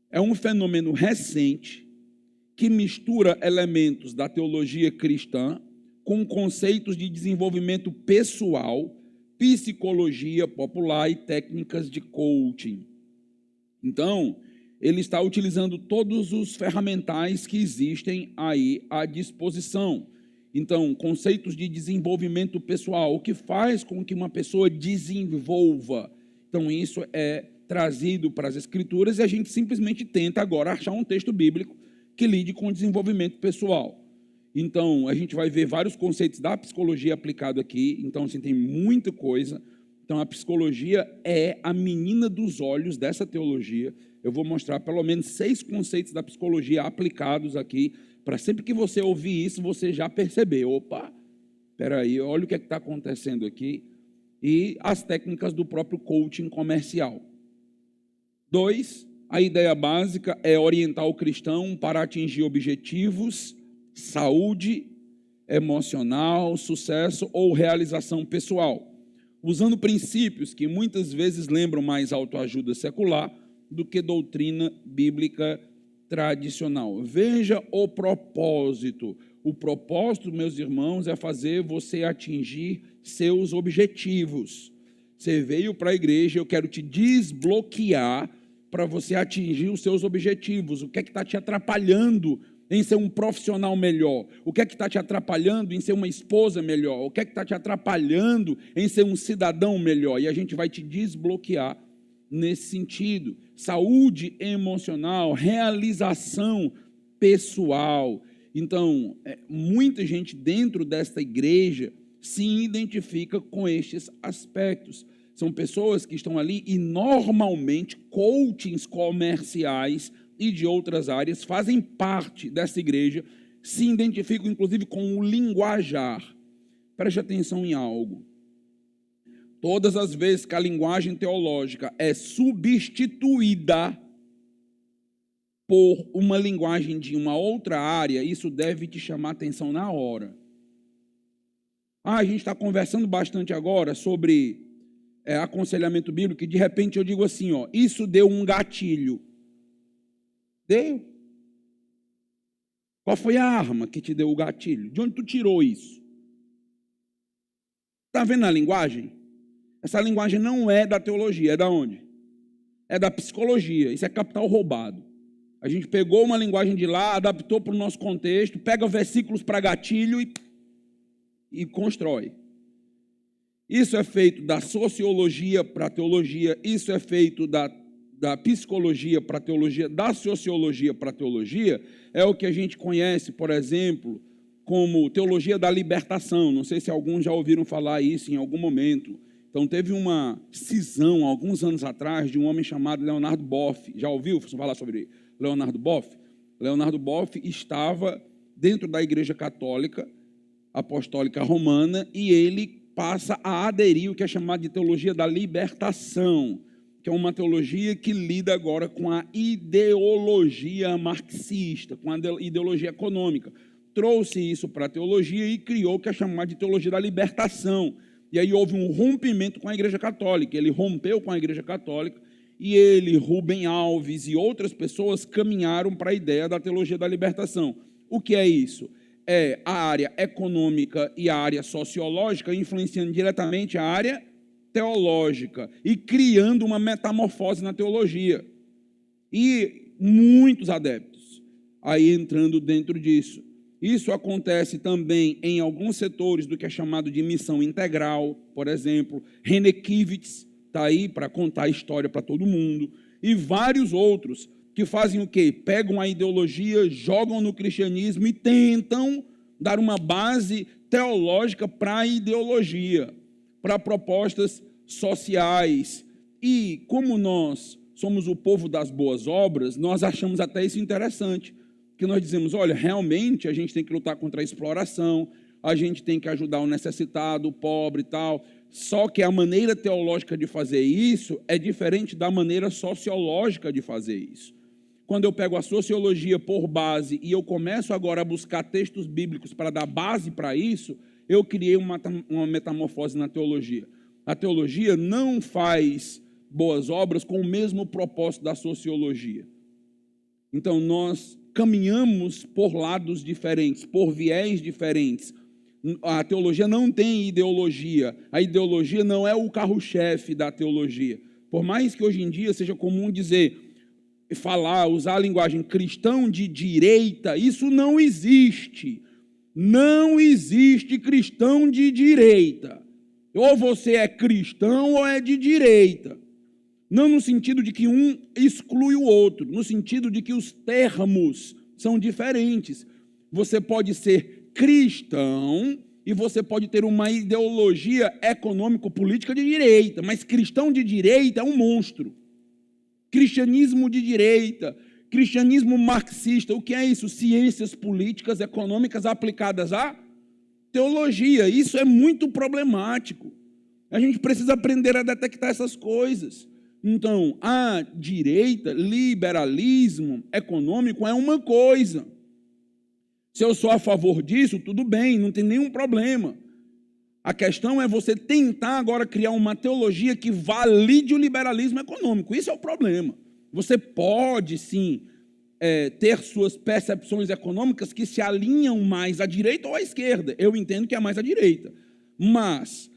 é um fenômeno recente que mistura elementos da teologia cristã com conceitos de desenvolvimento pessoal, psicologia popular e técnicas de coaching. Então, ele está utilizando todos os ferramentais que existem aí à disposição. Então, conceitos de desenvolvimento pessoal, o que faz com que uma pessoa desenvolva. Então, isso é trazido para as Escrituras e a gente simplesmente tenta agora achar um texto bíblico que lide com o desenvolvimento pessoal. Então, a gente vai ver vários conceitos da psicologia aplicado aqui. Então, assim, tem muita coisa. Então, a psicologia é a menina dos olhos dessa teologia. Eu vou mostrar pelo menos 6 conceitos da psicologia aplicados aqui, para sempre que você ouvir isso, você já perceber, opa, espera aí, olha o que está acontecendo aqui, e as técnicas do próprio coaching comercial. 2, a ideia básica é orientar o cristão para atingir objetivos, saúde emocional, sucesso ou realização pessoal, usando princípios que muitas vezes lembram mais autoajuda secular do que doutrina bíblica tradicional. Veja o propósito. O propósito, meus irmãos, é fazer você atingir seus objetivos. Você veio para a igreja, eu quero te desbloquear para você atingir os seus objetivos. O que é que está te atrapalhando em ser um profissional melhor? O que é que está te atrapalhando em ser uma esposa melhor? O que é que está te atrapalhando em ser um cidadão melhor? E a gente vai te desbloquear nesse sentido. Saúde emocional, realização pessoal. Então, muita gente dentro desta igreja se identifica com estes aspectos. São pessoas que estão ali e normalmente coachings comerciais e de outras áreas fazem parte dessa igreja, se identificam inclusive com o linguajar. Preste atenção em algo. Todas as vezes que a linguagem teológica é substituída por uma linguagem de uma outra área, isso deve te chamar a atenção na hora. A gente está conversando bastante agora sobre aconselhamento bíblico e de repente eu digo assim, isso deu um gatilho. Deu? Qual foi a arma que te deu o gatilho? De onde tu tirou isso? Está vendo a linguagem? Essa linguagem não é da teologia, é da onde? É da psicologia, isso é capital roubado. A gente pegou uma linguagem de lá, adaptou para o nosso contexto, pega versículos para gatilho e constrói. Isso é feito da sociologia para a teologia, isso é feito da psicologia para a teologia, da sociologia para a teologia, é o que a gente conhece, por exemplo, como teologia da libertação. Não sei se alguns já ouviram falar isso em algum momento. Então, teve uma cisão, alguns anos atrás, de um homem chamado Leonardo Boff. Já ouviu falar sobre Leonardo Boff? Leonardo Boff estava dentro da Igreja Católica Apostólica Romana e ele passa a aderir o que é chamado de teologia da libertação, que é uma teologia que lida agora com a ideologia marxista, com a ideologia econômica. Trouxe isso para a teologia e criou o que é chamado de teologia da libertação. E aí houve um rompimento com a Igreja Católica. Ele rompeu com a Igreja Católica e ele, Rubem Alves e outras pessoas caminharam para a ideia da teologia da libertação. O que é isso? É a área econômica e a área sociológica influenciando diretamente a área teológica e criando uma metamorfose na teologia. E muitos adeptos aí entrando dentro disso. Isso acontece também em alguns setores do que é chamado de missão integral, por exemplo. René Kivitz está aí para contar a história para todo mundo. E vários outros que fazem o quê? Pegam a ideologia, jogam no cristianismo e tentam dar uma base teológica para a ideologia, para propostas sociais. E como nós somos o povo das boas obras, nós achamos até isso interessante. Que nós dizemos, olha, realmente a gente tem que lutar contra a exploração, a gente tem que ajudar o necessitado, o pobre e tal. Só que a maneira teológica de fazer isso é diferente da maneira sociológica de fazer isso. Quando eu pego a sociologia por base e eu começo agora a buscar textos bíblicos para dar base para isso, eu criei uma metamorfose na teologia. A teologia não faz boas obras com o mesmo propósito da sociologia. Então, nós caminhamos por lados diferentes, por viés diferentes. A teologia não tem ideologia. A ideologia não é o carro-chefe da teologia. Por mais que hoje em dia seja comum dizer, usar a linguagem cristão de direita, isso não existe. Não existe cristão de direita. Ou você é cristão ou é de direita. Não no sentido de que um exclui o outro, no sentido de que os termos são diferentes. Você pode ser cristão e você pode ter uma ideologia econômico-política de direita, mas cristão de direita é um monstro. Cristianismo de direita, cristianismo marxista, o que é isso? Ciências políticas, econômicas aplicadas à teologia. Isso é muito problemático. A gente precisa aprender a detectar essas coisas. Então, a direita, liberalismo econômico é uma coisa. Se eu sou a favor disso, tudo bem, não tem nenhum problema. A questão é você tentar agora criar uma teologia que valide o liberalismo econômico. Isso é o problema. Você pode, sim, ter suas percepções econômicas que se alinham mais à direita ou à esquerda. Eu entendo que é mais à direita. Mas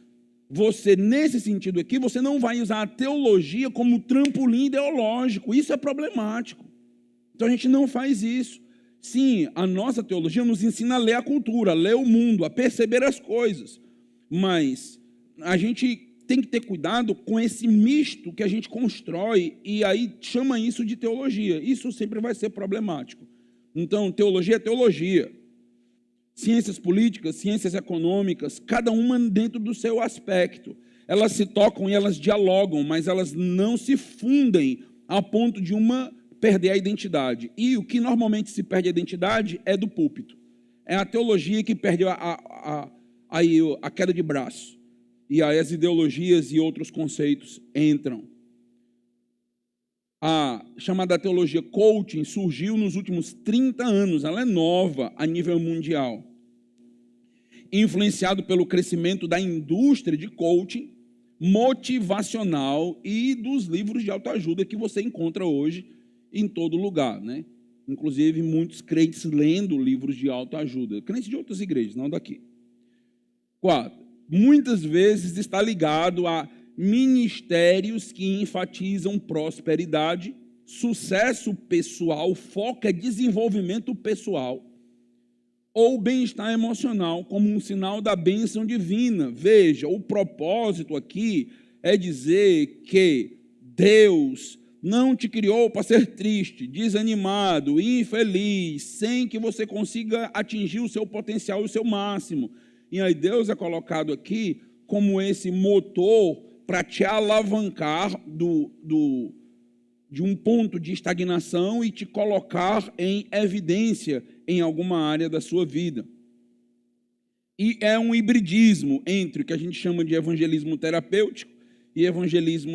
você, nesse sentido aqui, você não vai usar a teologia como trampolim ideológico. Isso é problemático. Então, a gente não faz isso. Sim, a nossa teologia nos ensina a ler a cultura, a ler o mundo, a perceber as coisas. Mas a gente tem que ter cuidado com esse misto que a gente constrói e aí chama isso de teologia. Isso sempre vai ser problemático. Então, teologia é teologia. Ciências políticas, ciências econômicas, cada uma dentro do seu aspecto. Elas se tocam e elas dialogam, mas elas não se fundem a ponto de uma perder a identidade. E o que normalmente se perde a identidade é do púlpito. É a teologia que perde a queda de braço. E aí as ideologias e outros conceitos entram. A chamada teologia coaching surgiu nos últimos 30 anos. Ela é nova a nível mundial. Influenciado pelo crescimento da indústria de coaching motivacional e dos livros de autoajuda que você encontra hoje em todo lugar, né? Inclusive muitos crentes lendo livros de autoajuda, crentes de outras igrejas, não daqui. 4. Muitas vezes está ligado a ministérios que enfatizam prosperidade, sucesso pessoal, foco é desenvolvimento pessoal, ou bem-estar emocional, como um sinal da bênção divina. Veja, o propósito aqui é dizer que Deus não te criou para ser triste, desanimado, infeliz, sem que você consiga atingir o seu potencial e o seu máximo. E aí Deus é colocado aqui como esse motor para te alavancar de um ponto de estagnação e te colocar em evidência em alguma área da sua vida. E é um hibridismo entre o que a gente chama de evangelismo terapêutico e evangelho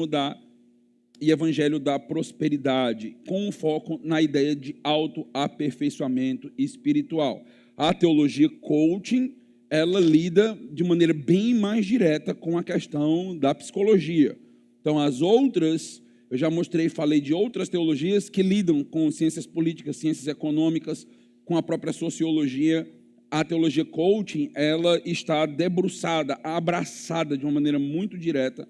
da prosperidade, com um foco na ideia de autoaperfeiçoamento espiritual. A teologia coaching, ela lida de maneira bem mais direta com a questão da psicologia. Então, as outras, eu já falei de outras teologias que lidam com ciências políticas, ciências econômicas, com a própria sociologia, a teologia coaching, ela está debruçada, abraçada de uma maneira muito direta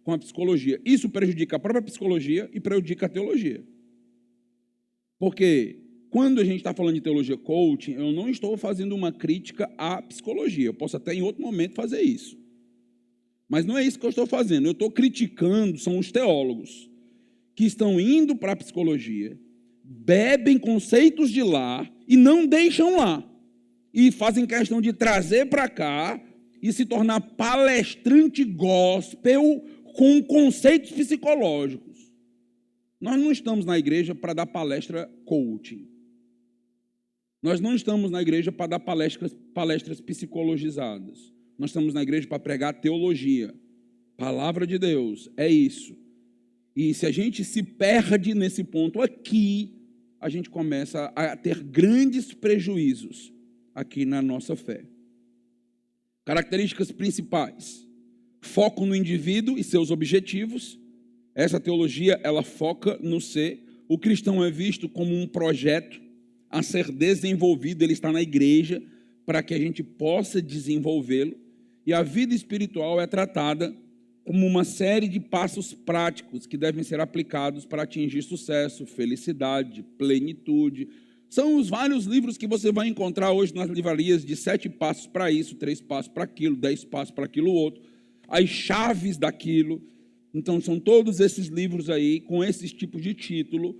com a psicologia. Isso prejudica a própria psicologia e prejudica a teologia. Porque quando a gente está falando de teologia coaching, eu não estou fazendo uma crítica à psicologia. Eu posso até em outro momento fazer isso. Mas não é isso que eu estou fazendo. Eu estou criticando, são os teólogos que estão indo para a psicologia, bebem conceitos de lá e não deixam lá. E fazem questão de trazer para cá e se tornar palestrante gospel com conceitos psicológicos. Nós não estamos na igreja para dar palestra coaching. Nós não estamos na igreja para dar palestras psicologizadas. Nós estamos na igreja para pregar teologia. Palavra de Deus, é isso. E se a gente se perde nesse ponto aqui, a gente começa a ter grandes prejuízos aqui na nossa fé. Características principais: foco no indivíduo e seus objetivos. Essa teologia, ela foca no ser. O cristão é visto como um projeto a ser desenvolvido, ele está na igreja para que a gente possa desenvolvê-lo. E a vida espiritual é tratada como uma série de passos práticos que devem ser aplicados para atingir sucesso, felicidade, plenitude. São os vários livros que você vai encontrar hoje nas livrarias de 7 passos para isso, 3 passos para aquilo, 10 passos para aquilo outro, as chaves daquilo. Então, são todos esses livros aí, com esses tipos de título,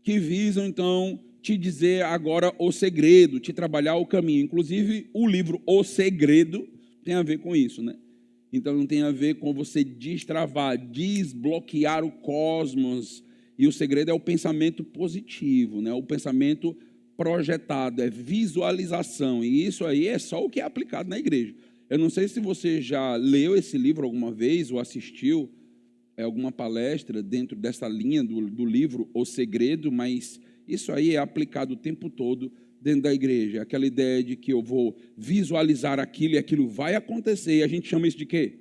que visam, então, te dizer agora o segredo, te trabalhar o caminho. Inclusive, o livro O Segredo tem a ver com isso, né? Então, não tem a ver com você destravar, desbloquear o cosmos. E o segredo é o pensamento positivo, né? O pensamento projetado, é visualização. E isso aí é só o que é aplicado na igreja. Eu não sei se você já leu esse livro alguma vez ou assistiu alguma palestra dentro dessa linha do livro O Segredo, mas isso aí é aplicado o tempo todo dentro da igreja. Aquela ideia de que eu vou visualizar aquilo e aquilo vai acontecer. E a gente chama isso de quê?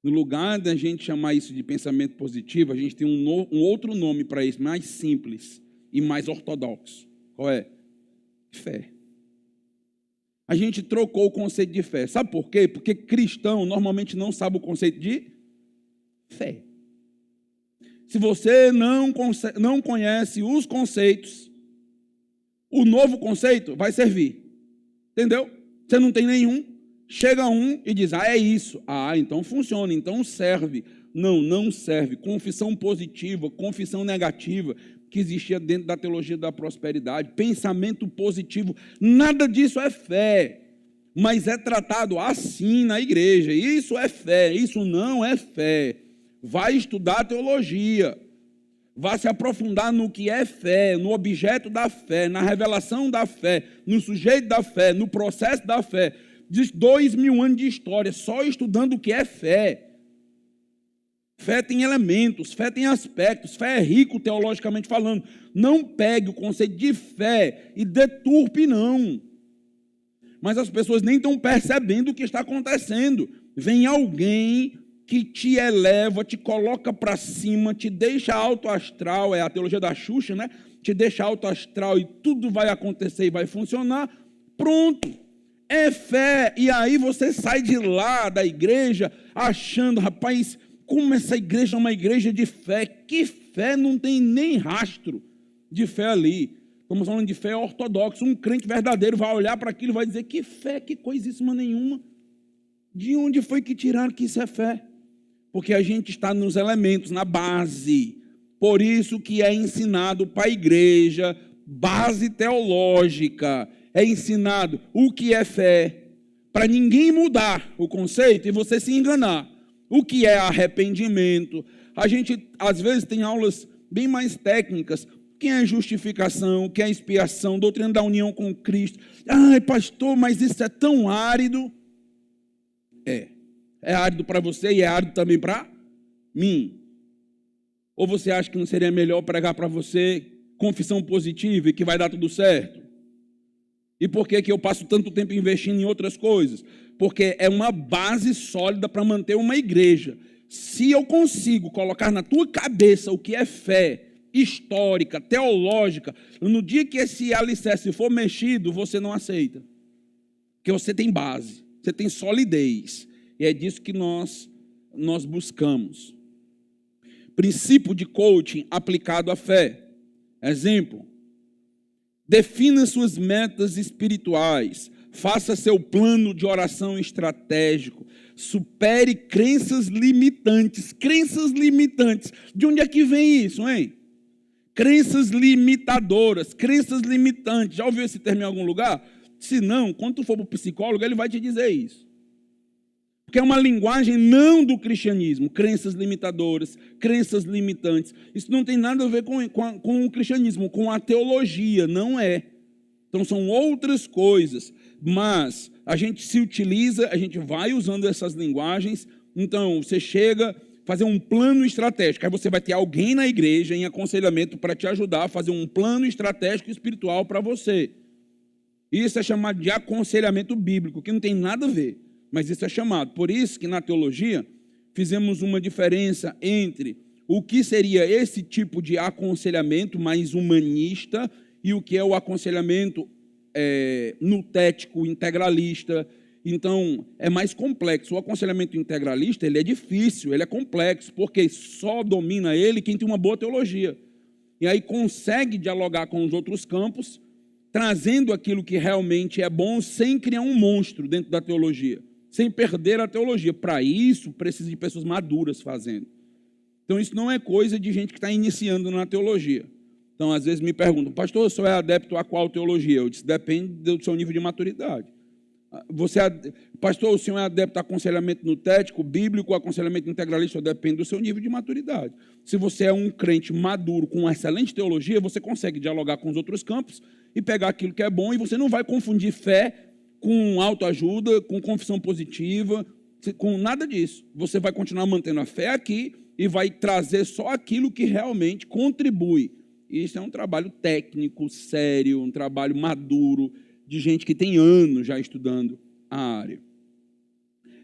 No lugar da gente chamar isso de pensamento positivo, a gente tem um outro nome para isso, mais simples e mais ortodoxo. Qual é? Fé. A gente trocou o conceito de fé. Sabe por quê? Porque cristão normalmente não sabe o conceito de fé. Se você não conhece os conceitos, o novo conceito vai servir. Entendeu? Você não tem nenhum. Chega um e diz, é isso. Então funciona, então serve. Não serve. Confissão positiva, confissão negativa, que existia dentro da teologia da prosperidade, pensamento positivo, nada disso é fé, mas é tratado assim na igreja. Isso é fé, isso não é fé. Vai estudar teologia, vai se aprofundar no que é fé, no objeto da fé, na revelação da fé, no sujeito da fé, no processo da fé. Diz 2000 anos de história só estudando o que é fé. Fé tem elementos, fé tem aspectos, fé é rico teologicamente falando. Não pegue o conceito de fé e deturpe, não. Mas as pessoas nem estão percebendo o que está acontecendo. Vem alguém que te eleva, te coloca para cima, te deixa alto astral, é a teologia da Xuxa, né? Te deixa alto astral e tudo vai acontecer e vai funcionar. Pronto. É fé. E aí você sai de lá da igreja achando, rapaz, como essa igreja é uma igreja de fé. Que fé? Não tem nem rastro de fé ali. Estamos falando de fé ortodoxa. Um crente verdadeiro vai olhar para aquilo e vai dizer, que fé, que coisíssima nenhuma. De onde foi que tiraram que isso é fé? Porque a gente está nos elementos, na base. Por isso que é ensinado para a igreja, base teológica. É ensinado o que é fé, para ninguém mudar o conceito e você se enganar. O que é arrependimento? A gente, às vezes, tem aulas bem mais técnicas. O que é justificação? O que é expiação? Doutrina da união com Cristo. Ai, pastor, mas isso é tão árido. É árido para você e é árido também para mim. Ou você acha que não seria melhor pregar para você confissão positiva e que vai dar tudo certo? E por que eu passo tanto tempo investindo em outras coisas? Porque é uma base sólida para manter uma igreja. Se eu consigo colocar na tua cabeça o que é fé histórica, teológica, no dia que esse alicerce for mexido, você não aceita. Porque você tem base, você tem solidez. E é disso que nós buscamos. Princípio de coaching aplicado à fé. Exemplo. Defina suas metas espirituais. Faça seu plano de oração estratégico. Supere crenças limitantes. Crenças limitantes. De onde é que vem isso, hein? Crenças limitadoras, crenças limitantes. Já ouviu esse termo em algum lugar? Se não, quando tu for para o psicólogo, ele vai te dizer isso. Porque é uma linguagem não do cristianismo. Crenças limitadoras, crenças limitantes. Isso não tem nada a ver com o cristianismo, com a teologia, não é. Então são outras coisas. Mas a gente se utiliza, a gente vai usando essas linguagens. Então você chega... fazer um plano estratégico. Aí você vai ter alguém na igreja em aconselhamento para te ajudar a fazer um plano estratégico espiritual para você. Isso é chamado de aconselhamento bíblico, que não tem nada a ver, mas isso é chamado. Por isso que na teologia fizemos uma diferença entre o que seria esse tipo de aconselhamento mais humanista e o que é o aconselhamento nutético, integralista. Então, é mais complexo. O aconselhamento integralista, ele é difícil, ele é complexo, porque só domina ele quem tem uma boa teologia. E aí consegue dialogar com os outros campos, trazendo aquilo que realmente é bom, sem criar um monstro dentro da teologia, sem perder a teologia. Para isso, precisa de pessoas maduras fazendo. Então, isso não é coisa de gente que está iniciando na teologia. Então, às vezes me perguntam, pastor, o senhor é adepto a qual teologia? Eu disse, depende do seu nível de maturidade. Pastor, o senhor é adepto a aconselhamento nutético, bíblico, aconselhamento integralista? Depende do seu nível de maturidade. Se você é um crente maduro, com uma excelente teologia, você consegue dialogar com os outros campos e pegar aquilo que é bom, e você não vai confundir fé com autoajuda, com confissão positiva, com nada disso. Você vai continuar mantendo a fé aqui e vai trazer só aquilo que realmente contribui. Isso é um trabalho técnico, sério, um trabalho maduro, de gente que tem anos já estudando a área.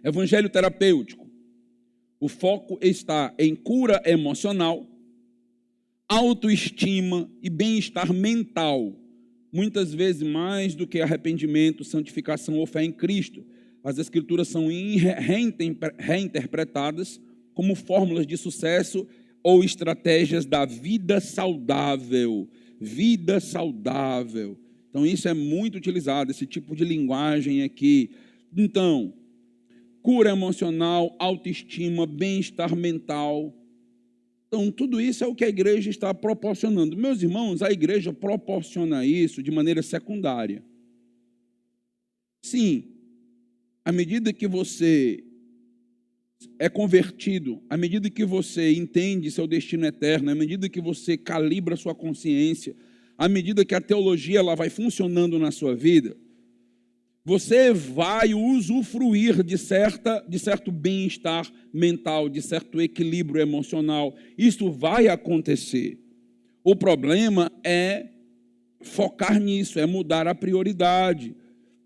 Evangelho terapêutico. O foco está em cura emocional, autoestima e bem-estar mental. Muitas vezes mais do que arrependimento, santificação ou fé em Cristo. As Escrituras são reinterpretadas como fórmulas de sucesso ou estratégias da vida saudável. Vida saudável. Então, isso é muito utilizado, esse tipo de linguagem aqui. Então, cura emocional, autoestima, bem-estar mental. Então, tudo isso é o que a igreja está proporcionando. Meus irmãos, a igreja proporciona isso de maneira secundária. Sim, à medida que você é convertido, à medida que você entende seu destino eterno, à medida que você calibra sua consciência, à medida que a teologia ela vai funcionando na sua vida, você vai usufruir de certo bem-estar mental, de certo equilíbrio emocional. Isso vai acontecer. O problema é focar nisso, é mudar a prioridade.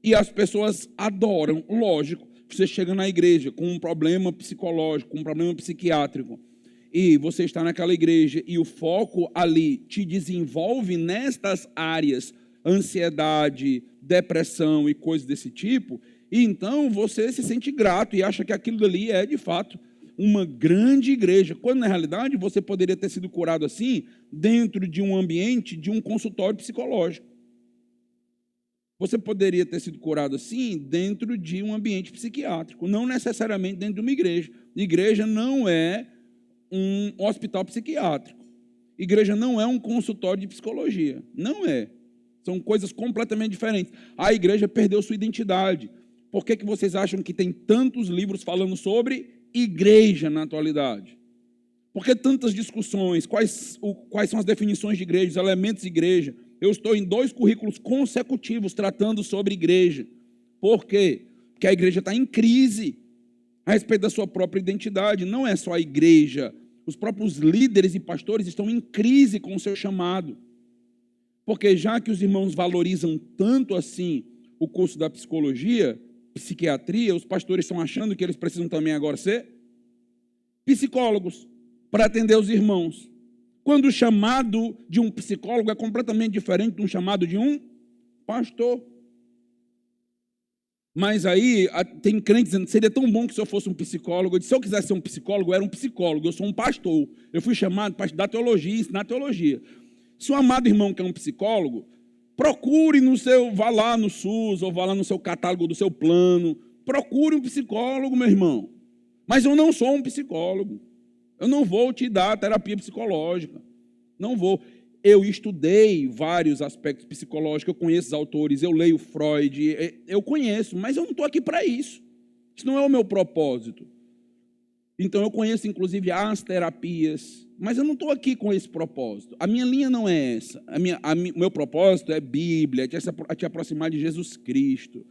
E as pessoas adoram, lógico, você chega na igreja com um problema psicológico, com um problema psiquiátrico, e você está naquela igreja e o foco ali te desenvolve nestas áreas, ansiedade, depressão e coisas desse tipo, e então você se sente grato e acha que aquilo ali é, de fato, uma grande igreja, quando na realidade você poderia ter sido curado assim, dentro de um ambiente de um consultório psicológico. Você poderia ter sido curado assim dentro de um ambiente psiquiátrico, não necessariamente dentro de uma igreja. Igreja não é um hospital psiquiátrico. Igreja não é um consultório de psicologia. Não é. São coisas completamente diferentes. A igreja perdeu sua identidade. Por que vocês acham que tem tantos livros falando sobre igreja na atualidade? Por que tantas discussões? Quais são as definições de igreja, os elementos de igreja? Eu estou em 2 currículos consecutivos tratando sobre igreja. Por quê? Porque a igreja está em crise a respeito da sua própria identidade. Não é só a igreja. Os próprios líderes e pastores estão em crise com o seu chamado. Porque já que os irmãos valorizam tanto assim o curso da psicologia, psiquiatria, os pastores estão achando que eles precisam também agora ser psicólogos para atender os irmãos. Quando o chamado de um psicólogo é completamente diferente de um chamado de um pastor. Mas aí tem crente dizendo, seria tão bom que se eu fosse um psicólogo. Eu disse, se eu quisesse ser um psicólogo, eu era um psicólogo, eu sou um pastor. Eu fui chamado para estudar teologia e ensinar teologia. Se o amado irmão quer um psicólogo, procure vá lá no SUS, ou vá lá no seu catálogo do seu plano, procure um psicólogo, meu irmão. Mas eu não sou um psicólogo. Eu não vou te dar terapia psicológica. Não vou. Eu estudei vários aspectos psicológicos, eu conheço os autores, eu leio Freud, eu conheço, mas eu não estou aqui para isso. Isso não é o meu propósito. Então eu conheço inclusive as terapias, mas eu não estou aqui com esse propósito. A minha linha não é essa. O meu propósito é Bíblia, é te aproximar de Jesus Cristo.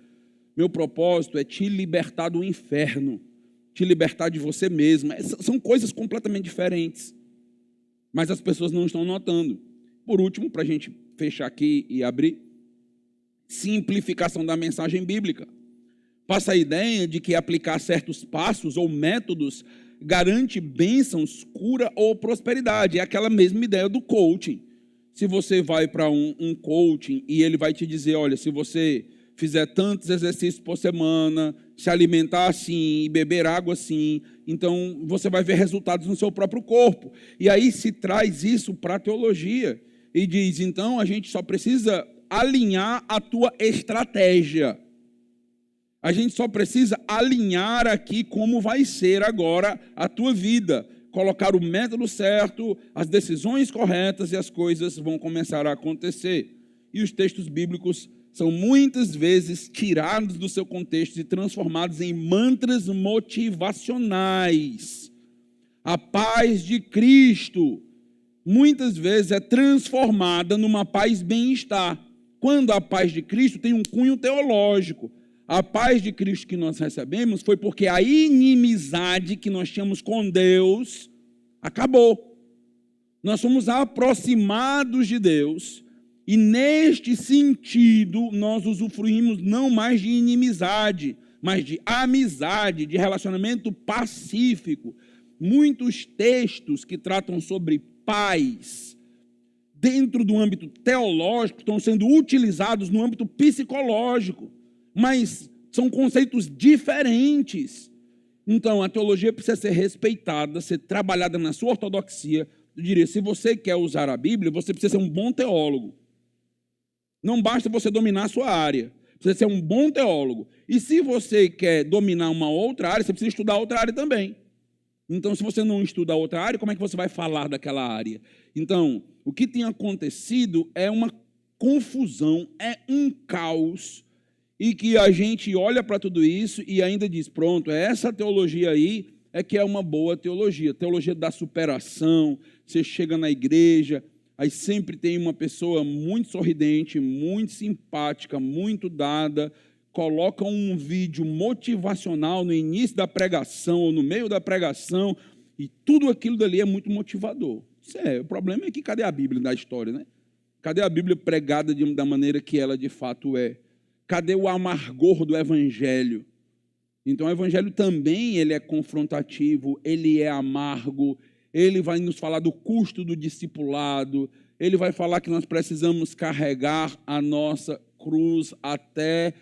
Meu propósito é te libertar do inferno, te libertar de você mesmo. São coisas completamente diferentes, mas as pessoas não estão notando. Por último, para a gente fechar aqui e abrir, simplificação da mensagem bíblica. Passa a ideia de que aplicar certos passos ou métodos garante bênçãos, cura ou prosperidade. É aquela mesma ideia do coaching. Se você vai para um coaching e ele vai te dizer, olha, se você fizer tantos exercícios por semana, se alimentar assim, beber água assim, então você vai ver resultados no seu próprio corpo. E aí se traz isso para a teologia e diz, então a gente só precisa alinhar a tua estratégia. A gente só precisa alinhar aqui como vai ser agora a tua vida. Colocar o método certo, as decisões corretas e as coisas vão começar a acontecer. E os textos bíblicos são muitas vezes tirados do seu contexto e transformados em mantras motivacionais. A paz de Cristo muitas vezes é transformada numa paz bem-estar, quando a paz de Cristo tem um cunho teológico. A paz de Cristo que nós recebemos foi porque a inimizade que nós tínhamos com Deus acabou. Nós somos aproximados de Deus e, neste sentido, nós usufruímos não mais de inimizade, mas de amizade, de relacionamento pacífico. Muitos textos que tratam sobre paz dentro do âmbito teológico estão sendo utilizados no âmbito psicológico, mas são conceitos diferentes. Então, a teologia precisa ser respeitada, ser trabalhada na sua ortodoxia. Eu diria, se você quer usar a Bíblia, você precisa ser um bom teólogo. Não basta você dominar a sua área, precisa ser um bom teólogo. E se você quer dominar uma outra área, você precisa estudar outra área também. Então, se você não estuda outra área, como é que você vai falar daquela área? Então, o que tem acontecido é uma confusão, é um caos, e que a gente olha para tudo isso e ainda diz, pronto, essa teologia aí é que é uma boa teologia. Teologia da superação, você chega na igreja, aí sempre tem uma pessoa muito sorridente, muito simpática, muito dada, coloca um vídeo motivacional no início da pregação ou no meio da pregação, e tudo aquilo dali é muito motivador. O problema é que cadê a Bíblia da história, né? Cadê a Bíblia pregada da maneira que ela de fato é? Cadê o amargor do Evangelho? Então o Evangelho também ele é confrontativo, ele é amargo, ele vai nos falar do custo do discipulado, ele vai falar que nós precisamos carregar a nossa cruz até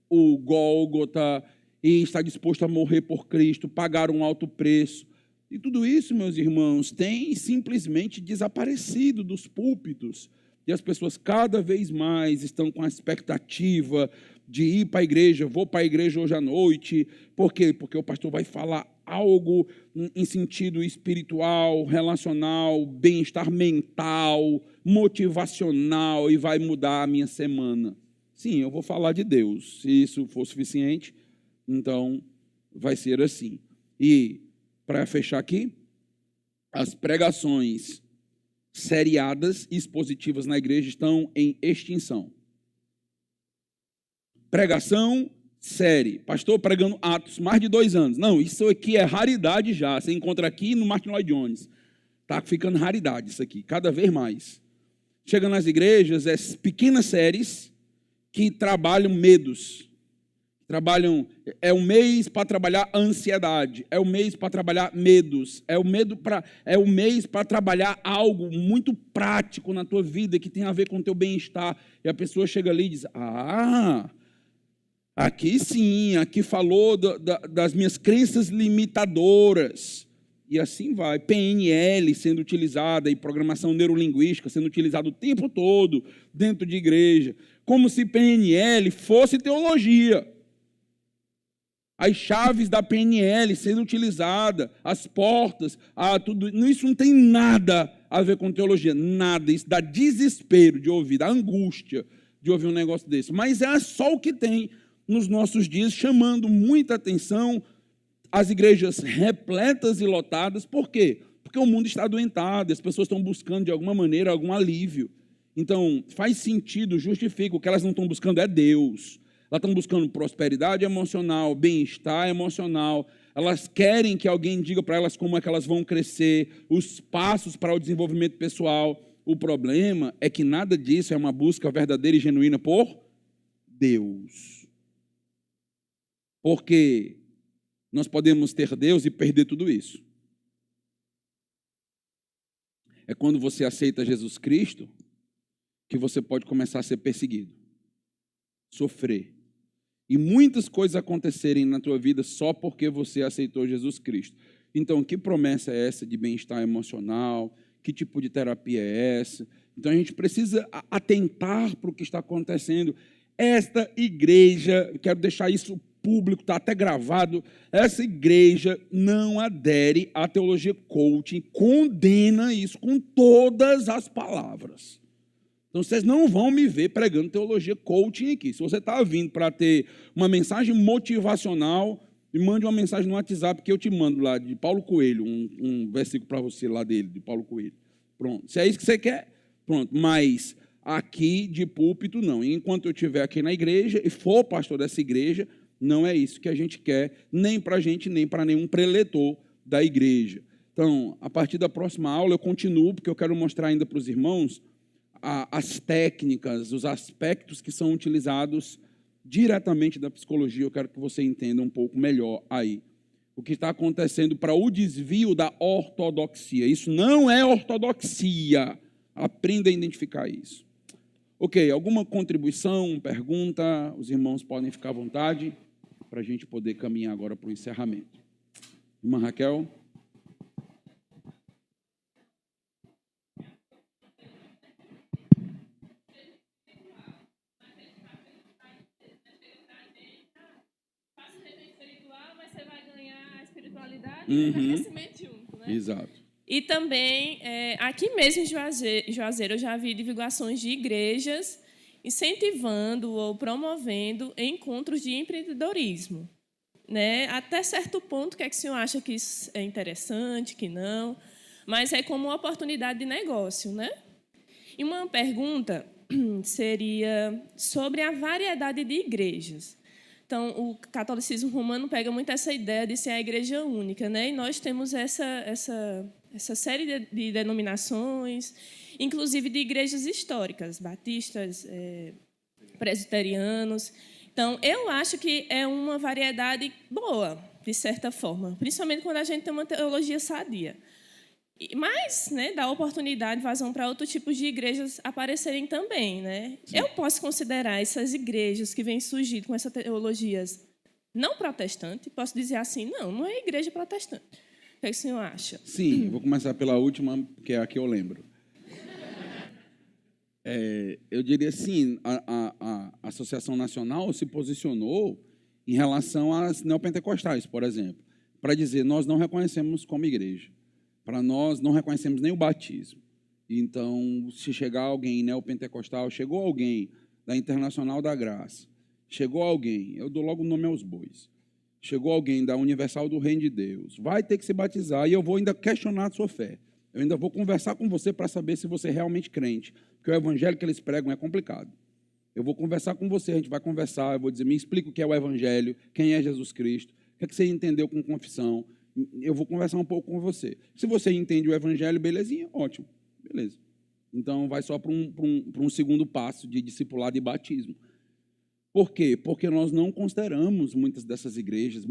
o Gólgota e estar disposto a morrer por Cristo, pagar um alto preço. E tudo isso, meus irmãos, tem simplesmente desaparecido dos púlpitos. E as pessoas cada vez mais estão com a expectativa de ir para a igreja, vou para a igreja hoje à noite. Por quê? Porque o pastor vai falar algo em sentido espiritual, relacional, bem-estar mental, motivacional e vai mudar a minha semana. Sim, eu vou falar de Deus. Se isso for suficiente, então vai ser assim. E, para fechar aqui, as pregações seriadas e expositivas na igreja estão em extinção. Pregação, série. Pastor pregando Atos, mais de 2 anos. Não, isso aqui é raridade já. Você encontra aqui no Martin Lloyd Jones. Está ficando raridade isso aqui, cada vez mais. Chega nas igrejas, pequenas séries que trabalham medos, Trabalham, é um mês para trabalhar ansiedade, é um mês para trabalhar medos, é um mês para trabalhar algo muito prático na tua vida que tem a ver com o teu bem-estar. E a pessoa chega ali e diz: aqui sim, aqui falou das minhas crenças limitadoras. E assim vai. PNL sendo utilizada e programação neurolinguística sendo utilizada o tempo todo dentro de igreja, como se PNL fosse teologia. As chaves da PNL sendo utilizada, as portas, tudo isso não tem nada a ver com teologia, nada. Isso dá desespero de ouvir, dá angústia de ouvir um negócio desse. Mas é só o que tem nos nossos dias, chamando muita atenção, as igrejas repletas e lotadas. Por quê? Porque o mundo está adoentado, as pessoas estão buscando de alguma maneira algum alívio. Então, faz sentido, justifica, o que elas não estão buscando é Deus. Elas estão buscando prosperidade emocional, bem-estar emocional. Elas querem que alguém diga para elas como é que elas vão crescer, os passos para o desenvolvimento pessoal. O problema é que nada disso é uma busca verdadeira e genuína por Deus. Porque nós podemos ter Deus e perder tudo isso. É quando você aceita Jesus Cristo que você pode começar a ser perseguido, sofrer. E muitas coisas acontecerem na tua vida só porque você aceitou Jesus Cristo. Então, que promessa é essa de bem-estar emocional? Que tipo de terapia é essa? Então, a gente precisa atentar para o que está acontecendo. Esta igreja, quero deixar isso público, está até gravado, essa igreja não adere à teologia coaching, condena isso com todas as palavras. Então, vocês não vão me ver pregando teologia coaching aqui. Se você está vindo para ter uma mensagem motivacional, me mande uma mensagem no WhatsApp que eu te mando lá, de Paulo Coelho, um versículo para você lá dele, de Paulo Coelho. Pronto. Se é isso que você quer, pronto. Mas aqui de púlpito, não. Enquanto eu estiver aqui na igreja e for pastor dessa igreja, não é isso que a gente quer, nem para a gente, nem para nenhum preletor da igreja. Então, a partir da próxima aula, eu continuo, porque eu quero mostrar ainda para os irmãos as técnicas, os aspectos que são utilizados diretamente da psicologia. Eu quero que você entenda um pouco melhor aí o que está acontecendo para o desvio da ortodoxia. Isso não é ortodoxia. Aprenda a identificar isso. Ok, alguma contribuição, pergunta? Os irmãos podem ficar à vontade para a gente poder caminhar agora para o encerramento. Irmã Raquel? Enriquecimento junto, né? Exato. E também, aqui mesmo em Juazeiro, eu já vi divulgações de igrejas incentivando ou promovendo encontros de empreendedorismo. Né? Até certo ponto, o que é que o senhor acha que isso é interessante, que não? Mas é como uma oportunidade de negócio, né? E uma pergunta seria sobre a variedade de igrejas. Então, o catolicismo romano pega muito essa ideia de ser a igreja única, né? E nós temos essa série de denominações, inclusive de igrejas históricas, batistas, presbiterianos. Então, eu acho que é uma variedade boa, de certa forma, principalmente quando a gente tem uma teologia sadia. Mas, né, dá oportunidade, vazão para outros tipos de igrejas aparecerem também, né? Eu posso considerar essas igrejas que vêm surgindo com essas teologias não protestantes, posso dizer assim, não é igreja protestante. O que o senhor acha? Sim, vou começar pela última, porque é a que eu lembro. Eu diria assim, a Associação Nacional se posicionou em relação às neopentecostais, por exemplo, para dizer, nós não reconhecemos como igreja. Para nós, não reconhecemos nem o batismo. Então, se chegar alguém neopentecostal, chegou alguém da Internacional da Graça, chegou alguém, eu dou logo o nome aos bois, chegou alguém da Universal do Reino de Deus, vai ter que se batizar e eu vou ainda questionar a sua fé. Eu ainda vou conversar com você para saber se você é realmente crente, porque o evangelho que eles pregam é complicado. Eu vou conversar com você, a gente vai conversar, eu vou dizer, me explica o que é o evangelho, quem é Jesus Cristo, o que você entendeu com confissão. Eu vou conversar um pouco com você. Se você entende o evangelho, belezinha, ótimo, beleza. Então, vai só para um segundo passo de discipulado e batismo. Por quê? Porque nós não consideramos muitas dessas igrejas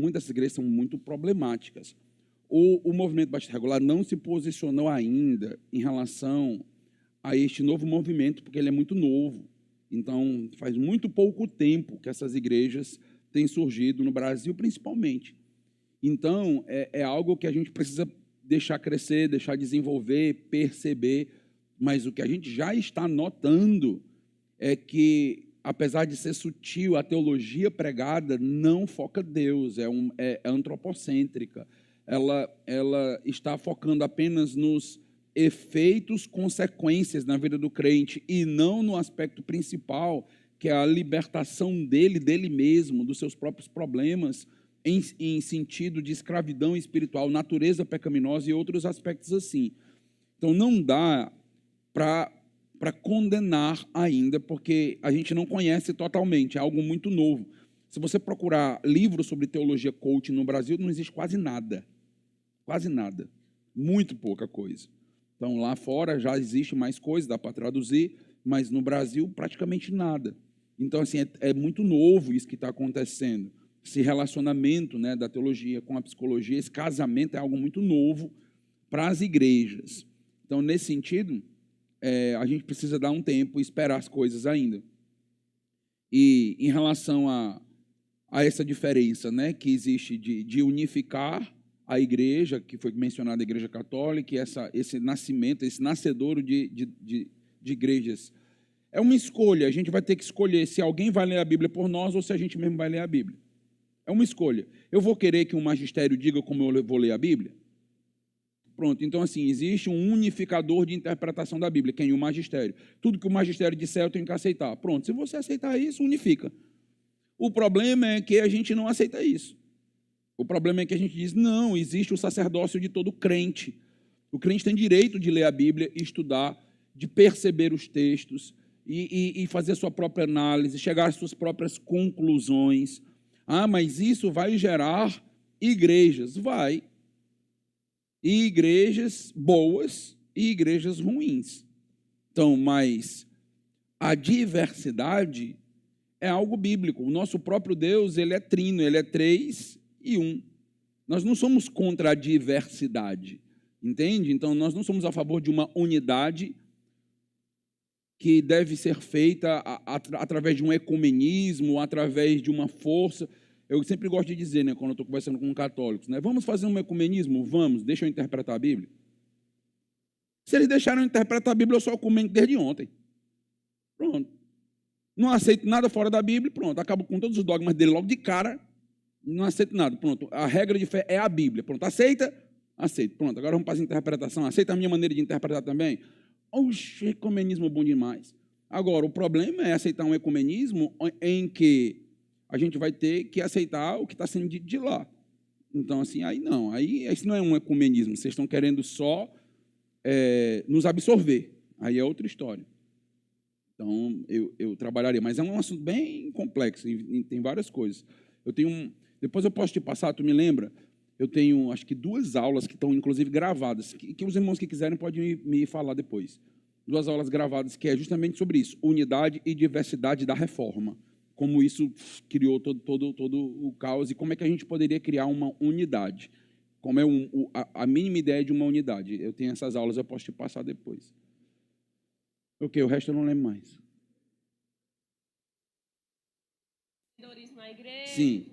são muito problemáticas. O movimento Batista Regular não se posicionou ainda em relação a este novo movimento, porque ele é muito novo. Então, faz muito pouco tempo que essas igrejas têm surgido no Brasil, principalmente. Então, é algo que a gente precisa deixar crescer, deixar desenvolver, perceber, mas o que a gente já está notando é que, apesar de ser sutil, a teologia pregada não foca Deus, é antropocêntrica. Ela está focando apenas nos efeitos, consequências na vida do crente e não no aspecto principal, que é a libertação dele mesmo, dos seus próprios problemas, em sentido de escravidão espiritual, natureza pecaminosa e outros aspectos assim. Então, não dá para condenar ainda, porque a gente não conhece totalmente, é algo muito novo. Se você procurar livros sobre teologia coaching no Brasil, não existe quase nada, muito pouca coisa. Então, lá fora já existe mais coisa, dá para traduzir, mas no Brasil praticamente nada. Então, assim, é muito novo isso que está acontecendo. Esse relacionamento, né, da teologia com a psicologia, esse casamento é algo muito novo para as igrejas. Então, nesse sentido, a gente precisa dar um tempo e esperar as coisas ainda. E em relação a essa diferença, né, que existe de unificar a igreja, que foi mencionada a Igreja Católica, e esse nascimento, esse nascedouro de igrejas, é uma escolha. A gente vai ter que escolher se alguém vai ler a Bíblia por nós ou se a gente mesmo vai ler a Bíblia. É uma escolha. Eu vou querer que um magistério diga como eu vou ler a Bíblia? Pronto, então assim, existe um unificador de interpretação da Bíblia, quem é o magistério. Tudo que o magistério disser eu tenho que aceitar. Pronto, se você aceitar isso, unifica. O problema é que a gente não aceita isso. O problema é que a gente diz, não, existe o sacerdócio de todo crente. O crente tem direito de ler a Bíblia, estudar, de perceber os textos e fazer a sua própria análise, chegar às suas próprias conclusões. Ah, mas isso vai gerar igrejas. Vai. E igrejas boas e igrejas ruins. Então, mas a diversidade é algo bíblico. O nosso próprio Deus, ele é trino, ele é 3 e 1. Nós não somos contra a diversidade, entende? Então, nós não somos a favor de uma unidade que deve ser feita através de um ecumenismo, através de uma força. Eu sempre gosto de dizer, né, quando eu estou conversando com católicos, né, vamos fazer um ecumenismo? Vamos, deixa eu interpretar a Bíblia. Se eles deixaram eu interpretar a Bíblia, eu só comento desde ontem. Pronto. Não aceito nada fora da Bíblia, pronto. Acabo com todos os dogmas dele logo de cara, não aceito nada. Pronto, a regra de fé é a Bíblia. Pronto, aceita? Aceito. Pronto, agora vamos para a interpretação. Aceita a minha maneira de interpretar também? Oxe, ecumenismo bom demais. Agora, o problema é aceitar um ecumenismo em que a gente vai ter que aceitar o que está sendo dito de lá. Então, assim, aí não. Aí isso não é um ecumenismo. Vocês estão querendo só nos absorver. Aí é outra história. Então, eu trabalharia. Mas é um assunto bem complexo. E tem várias coisas. Depois eu posso te passar, tu me lembra? Eu tenho, acho que 2 aulas que estão, inclusive, gravadas, que os irmãos que quiserem podem me falar depois. 2 aulas gravadas, que é justamente sobre isso, unidade e diversidade da reforma. Como isso criou todo o caos e como é que a gente poderia criar uma unidade. Como é a mínima ideia de uma unidade. Eu tenho essas aulas, eu posso te passar depois. Ok, o resto eu não lembro mais. Empreendedorismo na igreja. Sim.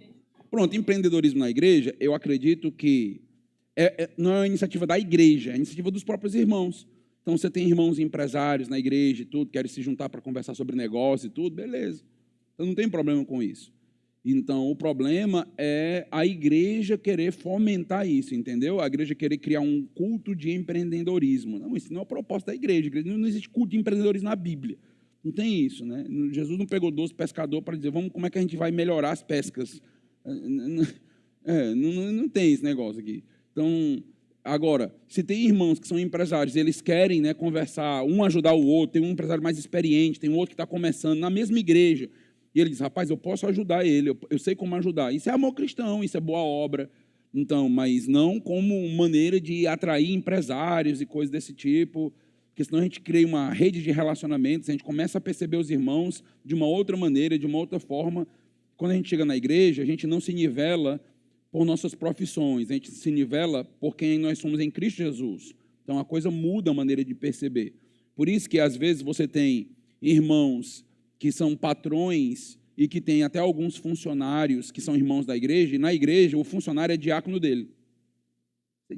Pronto, empreendedorismo na igreja, eu acredito que não é uma iniciativa da igreja, é uma iniciativa dos próprios irmãos. Então, você tem irmãos empresários na igreja e tudo, querem se juntar para conversar sobre negócio e tudo, beleza. Então, não tem problema com isso. Então, o problema é a igreja querer fomentar isso, entendeu? A igreja querer criar um culto de empreendedorismo. Não, isso não é o propósito da igreja. Não existe culto de empreendedorismo na Bíblia. Não tem isso, né? Jesus não pegou 12 pescadores para dizer, como é que a gente vai melhorar as pescas? Não tem esse negócio aqui. Então, agora, se tem irmãos que são empresários, eles querem, né, conversar, um ajudar o outro, tem um empresário mais experiente, tem um outro que está começando na mesma igreja, e ele diz, rapaz, eu posso ajudar ele, eu sei como ajudar. Isso é amor cristão, isso é boa obra. Então, mas não como maneira de atrair empresários e coisas desse tipo, porque senão a gente cria uma rede de relacionamentos, a gente começa a perceber os irmãos de uma outra maneira, de uma outra forma. Quando a gente chega na igreja, a gente não se nivela por nossas profissões, a gente se nivela por quem nós somos em Cristo Jesus. Então, a coisa muda a maneira de perceber. Por isso que, às vezes, você tem irmãos que são patrões e que tem até alguns funcionários que são irmãos da igreja, e na igreja o funcionário é diácono dele.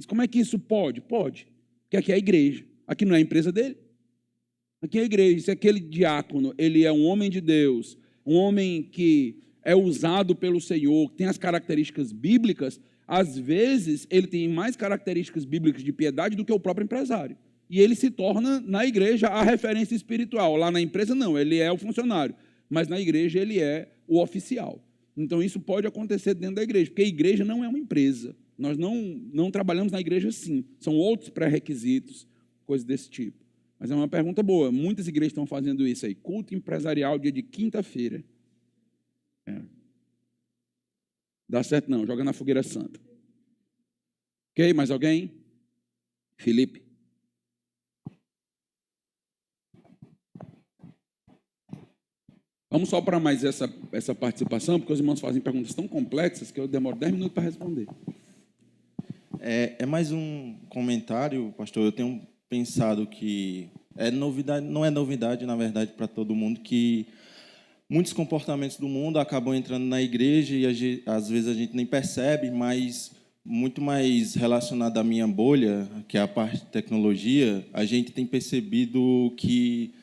Como é que isso pode? Pode, porque aqui é a igreja, aqui não é a empresa dele. Aqui é a igreja. Se aquele diácono ele é um homem de Deus, um homem que é usado pelo Senhor, que tem as características bíblicas, às vezes ele tem mais características bíblicas de piedade do que o próprio empresário. E ele se torna, na igreja, a referência espiritual. Lá na empresa, não, ele é o funcionário. Mas na igreja, ele é o oficial. Então, isso pode acontecer dentro da igreja, porque a igreja não é uma empresa. Nós não trabalhamos na igreja assim. São outros pré-requisitos, coisas desse tipo. Mas é uma pergunta boa. Muitas igrejas estão fazendo isso aí. Culto empresarial, dia de quinta-feira. Dá certo não, joga na fogueira santa. Ok, mais alguém? Felipe. Vamos só para mais essa participação, porque os irmãos fazem perguntas tão complexas que eu demoro 10 minutos para responder. É mais um comentário, pastor. Eu tenho pensado que não é novidade, na verdade, para todo mundo, que muitos comportamentos do mundo acabam entrando na igreja e às vezes a gente nem percebe, mas muito mais relacionado à minha bolha, que é a parte de tecnologia, a gente tem percebido que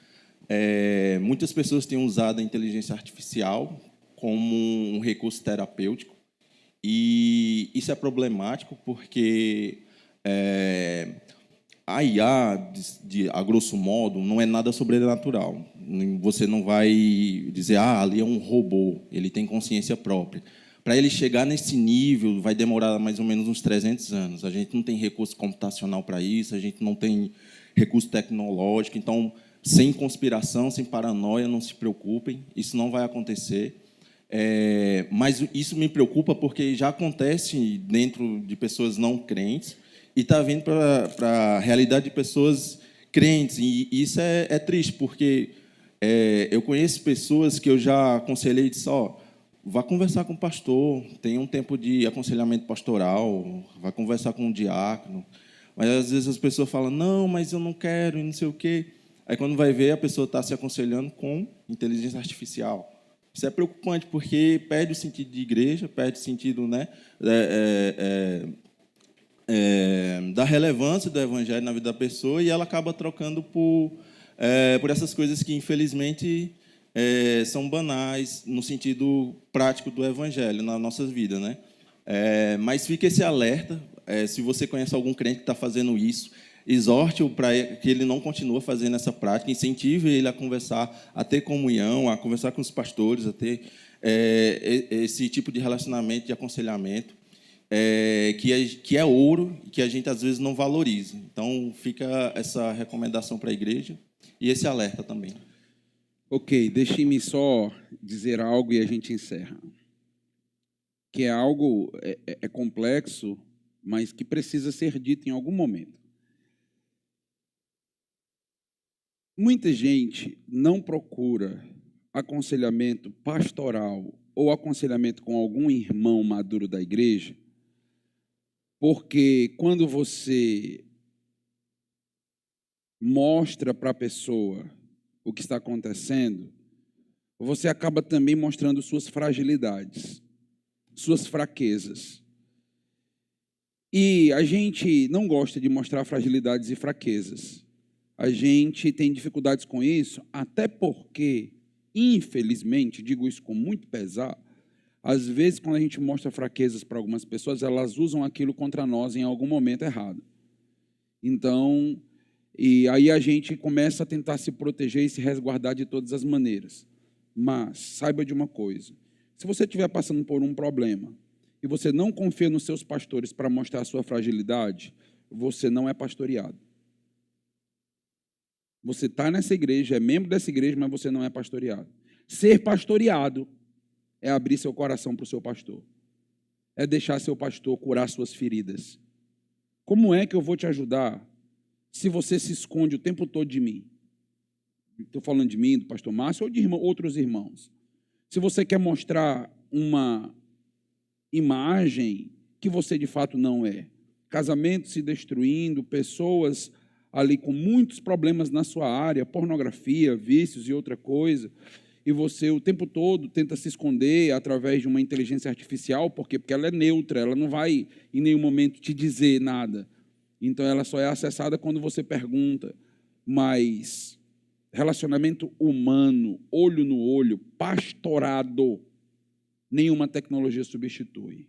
muitas pessoas têm usado a inteligência artificial como um recurso terapêutico, e isso é problemático porque a IA, a grosso modo, não é nada sobrenatural. Você não vai dizer, ali é um robô, ele tem consciência própria. Para ele chegar nesse nível, vai demorar mais ou menos uns 300 anos. A gente não tem recurso computacional para isso, a gente não tem recurso tecnológico. Então, sem conspiração, sem paranoia, não se preocupem, isso não vai acontecer. Mas isso me preocupa porque já acontece dentro de pessoas não crentes e está vindo para a realidade de pessoas crentes. E isso é triste, porque eu conheço pessoas que eu já aconselhei e disse, vá conversar com o pastor, tem um tempo de aconselhamento pastoral, vá conversar com um diácono. Mas, às vezes, as pessoas falam, não, mas eu não quero, e não sei o quê. Aí, quando vai ver, a pessoa está se aconselhando com inteligência artificial. Isso é preocupante, porque perde o sentido de igreja, perde o sentido, né, da relevância do evangelho na vida da pessoa, e ela acaba trocando por essas coisas que, infelizmente, são banais no sentido prático do evangelho nas nossas vidas, né? Mas fica esse alerta, se você conhece algum crente que está fazendo isso, exorte-o para que ele não continue fazendo essa prática, incentive ele a conversar, a ter comunhão, a conversar com os pastores, a ter esse tipo de relacionamento, de aconselhamento, que é ouro e que a gente, às vezes, não valoriza. Então, fica essa recomendação para a igreja e esse alerta também. Ok, deixe-me só dizer algo e a gente encerra. Que é algo complexo, mas que precisa ser dito em algum momento. Muita gente não procura aconselhamento pastoral ou aconselhamento com algum irmão maduro da igreja, porque quando você mostra para a pessoa o que está acontecendo, você acaba também mostrando suas fragilidades, suas fraquezas. E a gente não gosta de mostrar fragilidades e fraquezas. A gente tem dificuldades com isso, até porque, infelizmente, digo isso com muito pesar, às vezes, quando a gente mostra fraquezas para algumas pessoas, elas usam aquilo contra nós em algum momento errado. Então, e aí a gente começa a tentar se proteger e se resguardar de todas as maneiras. Mas, saiba de uma coisa, se você estiver passando por um problema e você não confia nos seus pastores para mostrar a sua fragilidade, você não é pastoreado. Você está nessa igreja, é membro dessa igreja, mas você não é pastoreado. Ser pastoreado é abrir seu coração para o seu pastor. É deixar seu pastor curar suas feridas. Como é que eu vou te ajudar se você se esconde o tempo todo de mim. Estou falando de mim, do pastor Márcio, ou de outros irmãos. Se você quer mostrar uma imagem que você de fato não é. Casamentos se destruindo, pessoas ali com muitos problemas na sua área, pornografia, vícios e outra coisa, e você o tempo todo tenta se esconder através de uma inteligência artificial, porque ela é neutra, ela não vai em nenhum momento te dizer nada. Então ela só é acessada quando você pergunta. Mas relacionamento humano, olho no olho, pastorado, nenhuma tecnologia substitui.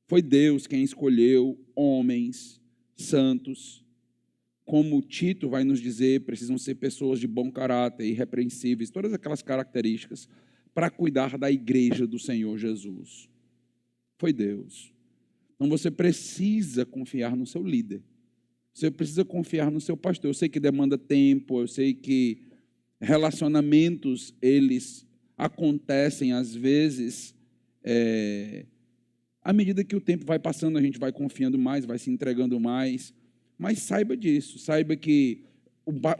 Foi Deus quem escolheu homens santos. Como Tito vai nos dizer, precisam ser pessoas de bom caráter, irrepreensíveis, todas aquelas características para cuidar da igreja do Senhor Jesus. Foi Deus. Então você precisa confiar no seu líder. Você precisa confiar no seu pastor. Eu sei que demanda tempo, eu sei que relacionamentos, eles acontecem às vezes, à medida que o tempo vai passando, a gente vai confiando mais, vai se entregando mais, mas saiba disso, saiba que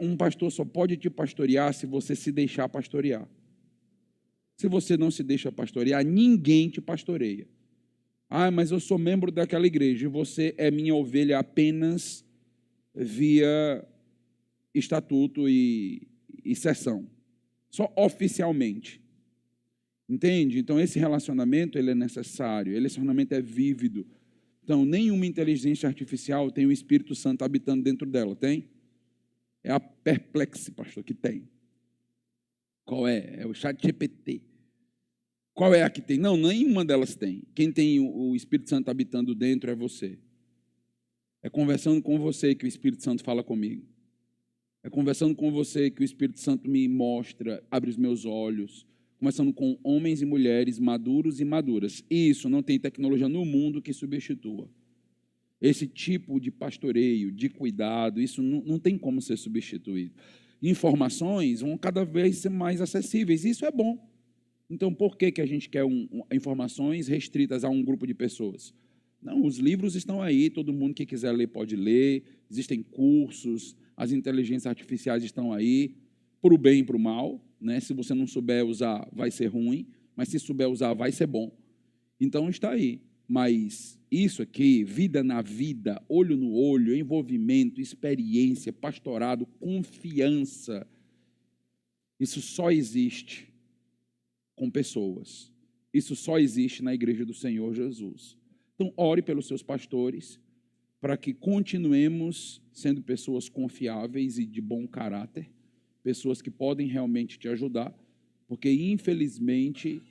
um pastor só pode te pastorear se você se deixar pastorear. Se você não se deixa pastorear, ninguém te pastoreia. Ah, mas eu sou membro daquela igreja e você é minha ovelha apenas via estatuto e sessão, só oficialmente. Entende? Então, esse relacionamento ele é necessário, esse relacionamento é vívido. Então, nenhuma inteligência artificial tem o Espírito Santo habitando dentro dela, tem? É a Perplexe, pastor, que tem. Qual é? É o ChatGPT. Qual é a que tem? Não, nenhuma delas tem. Quem tem o Espírito Santo habitando dentro é você. É conversando com você que o Espírito Santo fala comigo. É conversando com você que o Espírito Santo me mostra, abre os meus olhos. Conversando com homens e mulheres maduros e maduras. Isso não tem tecnologia no mundo que substitua. Esse tipo de pastoreio, de cuidado, isso não tem como ser substituído. Informações vão cada vez ser mais acessíveis. Isso é bom. Então, por que a gente quer informações restritas a um grupo de pessoas? Não, os livros estão aí, todo mundo que quiser ler pode ler, existem cursos, as inteligências artificiais estão aí, para o bem e para o mal, né? Se você não souber usar, vai ser ruim, mas se souber usar, vai ser bom. Então, está aí. Mas isso aqui, vida na vida, olho no olho, envolvimento, experiência, pastorado, confiança, isso só existe com pessoas. Isso só existe na igreja do Senhor Jesus. Então, ore pelos seus pastores, para que continuemos sendo pessoas confiáveis e de bom caráter, pessoas que podem realmente te ajudar, porque, infelizmente,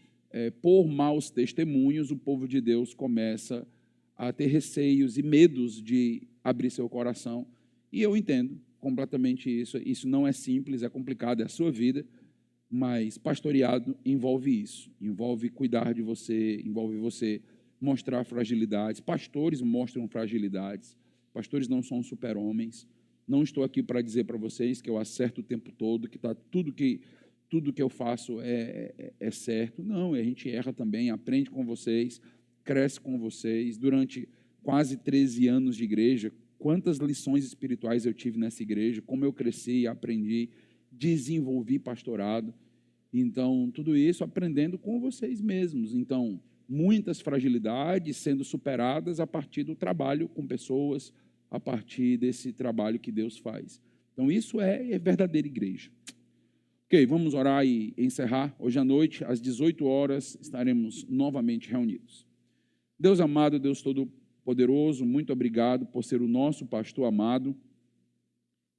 por maus testemunhos, o povo de Deus começa a ter receios e medos de abrir seu coração, e eu entendo completamente isso. Isso não é simples, é complicado, é a sua vida, mas pastoreado envolve isso, envolve cuidar de você, envolve você mostrar fragilidades. Pastores mostram fragilidades, pastores não são super-homens. Não estou aqui para dizer para vocês que eu acerto o tempo todo, que tudo que eu faço é certo. Não, a gente erra também, aprende com vocês, cresce com vocês. Durante quase 13 anos de igreja, quantas lições espirituais eu tive nessa igreja, como eu cresci, aprendi, desenvolvi pastorado. Então, tudo isso aprendendo com vocês mesmos. Então, muitas fragilidades sendo superadas a partir do trabalho com pessoas, a partir desse trabalho que Deus faz. Então, isso é verdadeira igreja. Ok, vamos orar e encerrar. Hoje à noite, às 18 horas, estaremos novamente reunidos. Deus amado, Deus Todo-Poderoso, muito obrigado por ser o nosso pastor amado,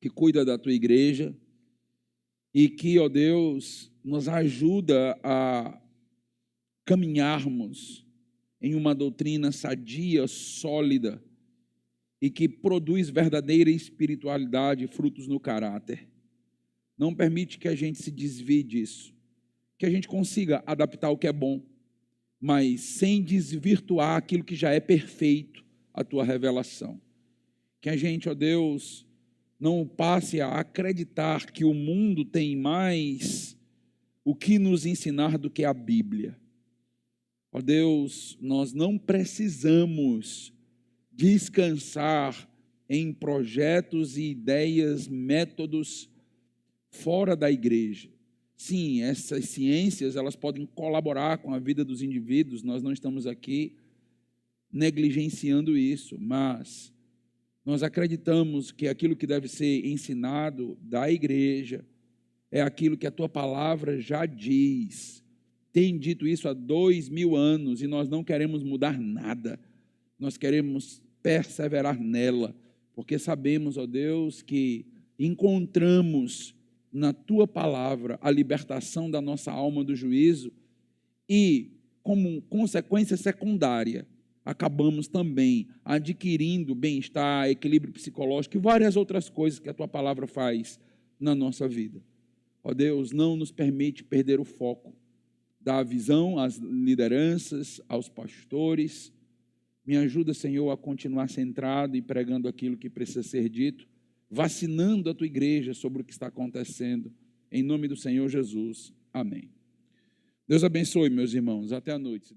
que cuida da tua igreja e que, ó Deus, nos ajuda a caminharmos em uma doutrina sadia, sólida, e que produz verdadeira espiritualidade e frutos no caráter. Não permite que a gente se desvie disso, que a gente consiga adaptar o que é bom, mas sem desvirtuar aquilo que já é perfeito, a tua revelação. Que a gente, ó Deus, não passe a acreditar que o mundo tem mais o que nos ensinar do que a Bíblia. Ó Deus, nós não precisamos descansar em projetos e ideias, métodos fora da igreja. Sim, essas ciências, elas podem colaborar com a vida dos indivíduos, nós não estamos aqui negligenciando isso, mas nós acreditamos que aquilo que deve ser ensinado da igreja é aquilo que a tua palavra já diz. Tem dito isso há 2000 anos e nós não queremos mudar nada. Nós queremos perseverar nela, porque sabemos, ó Deus, que encontramos na tua palavra a libertação da nossa alma do juízo e, como consequência secundária, acabamos também adquirindo bem-estar, equilíbrio psicológico e várias outras coisas que a tua palavra faz na nossa vida. Ó Deus, não nos permite perder o foco, dá a visão às lideranças, aos pastores. Me ajuda, Senhor, a continuar centrado e pregando aquilo que precisa ser dito, vacinando a tua igreja sobre o que está acontecendo. Em nome do Senhor Jesus. Amém. Deus abençoe, meus irmãos. Até a noite.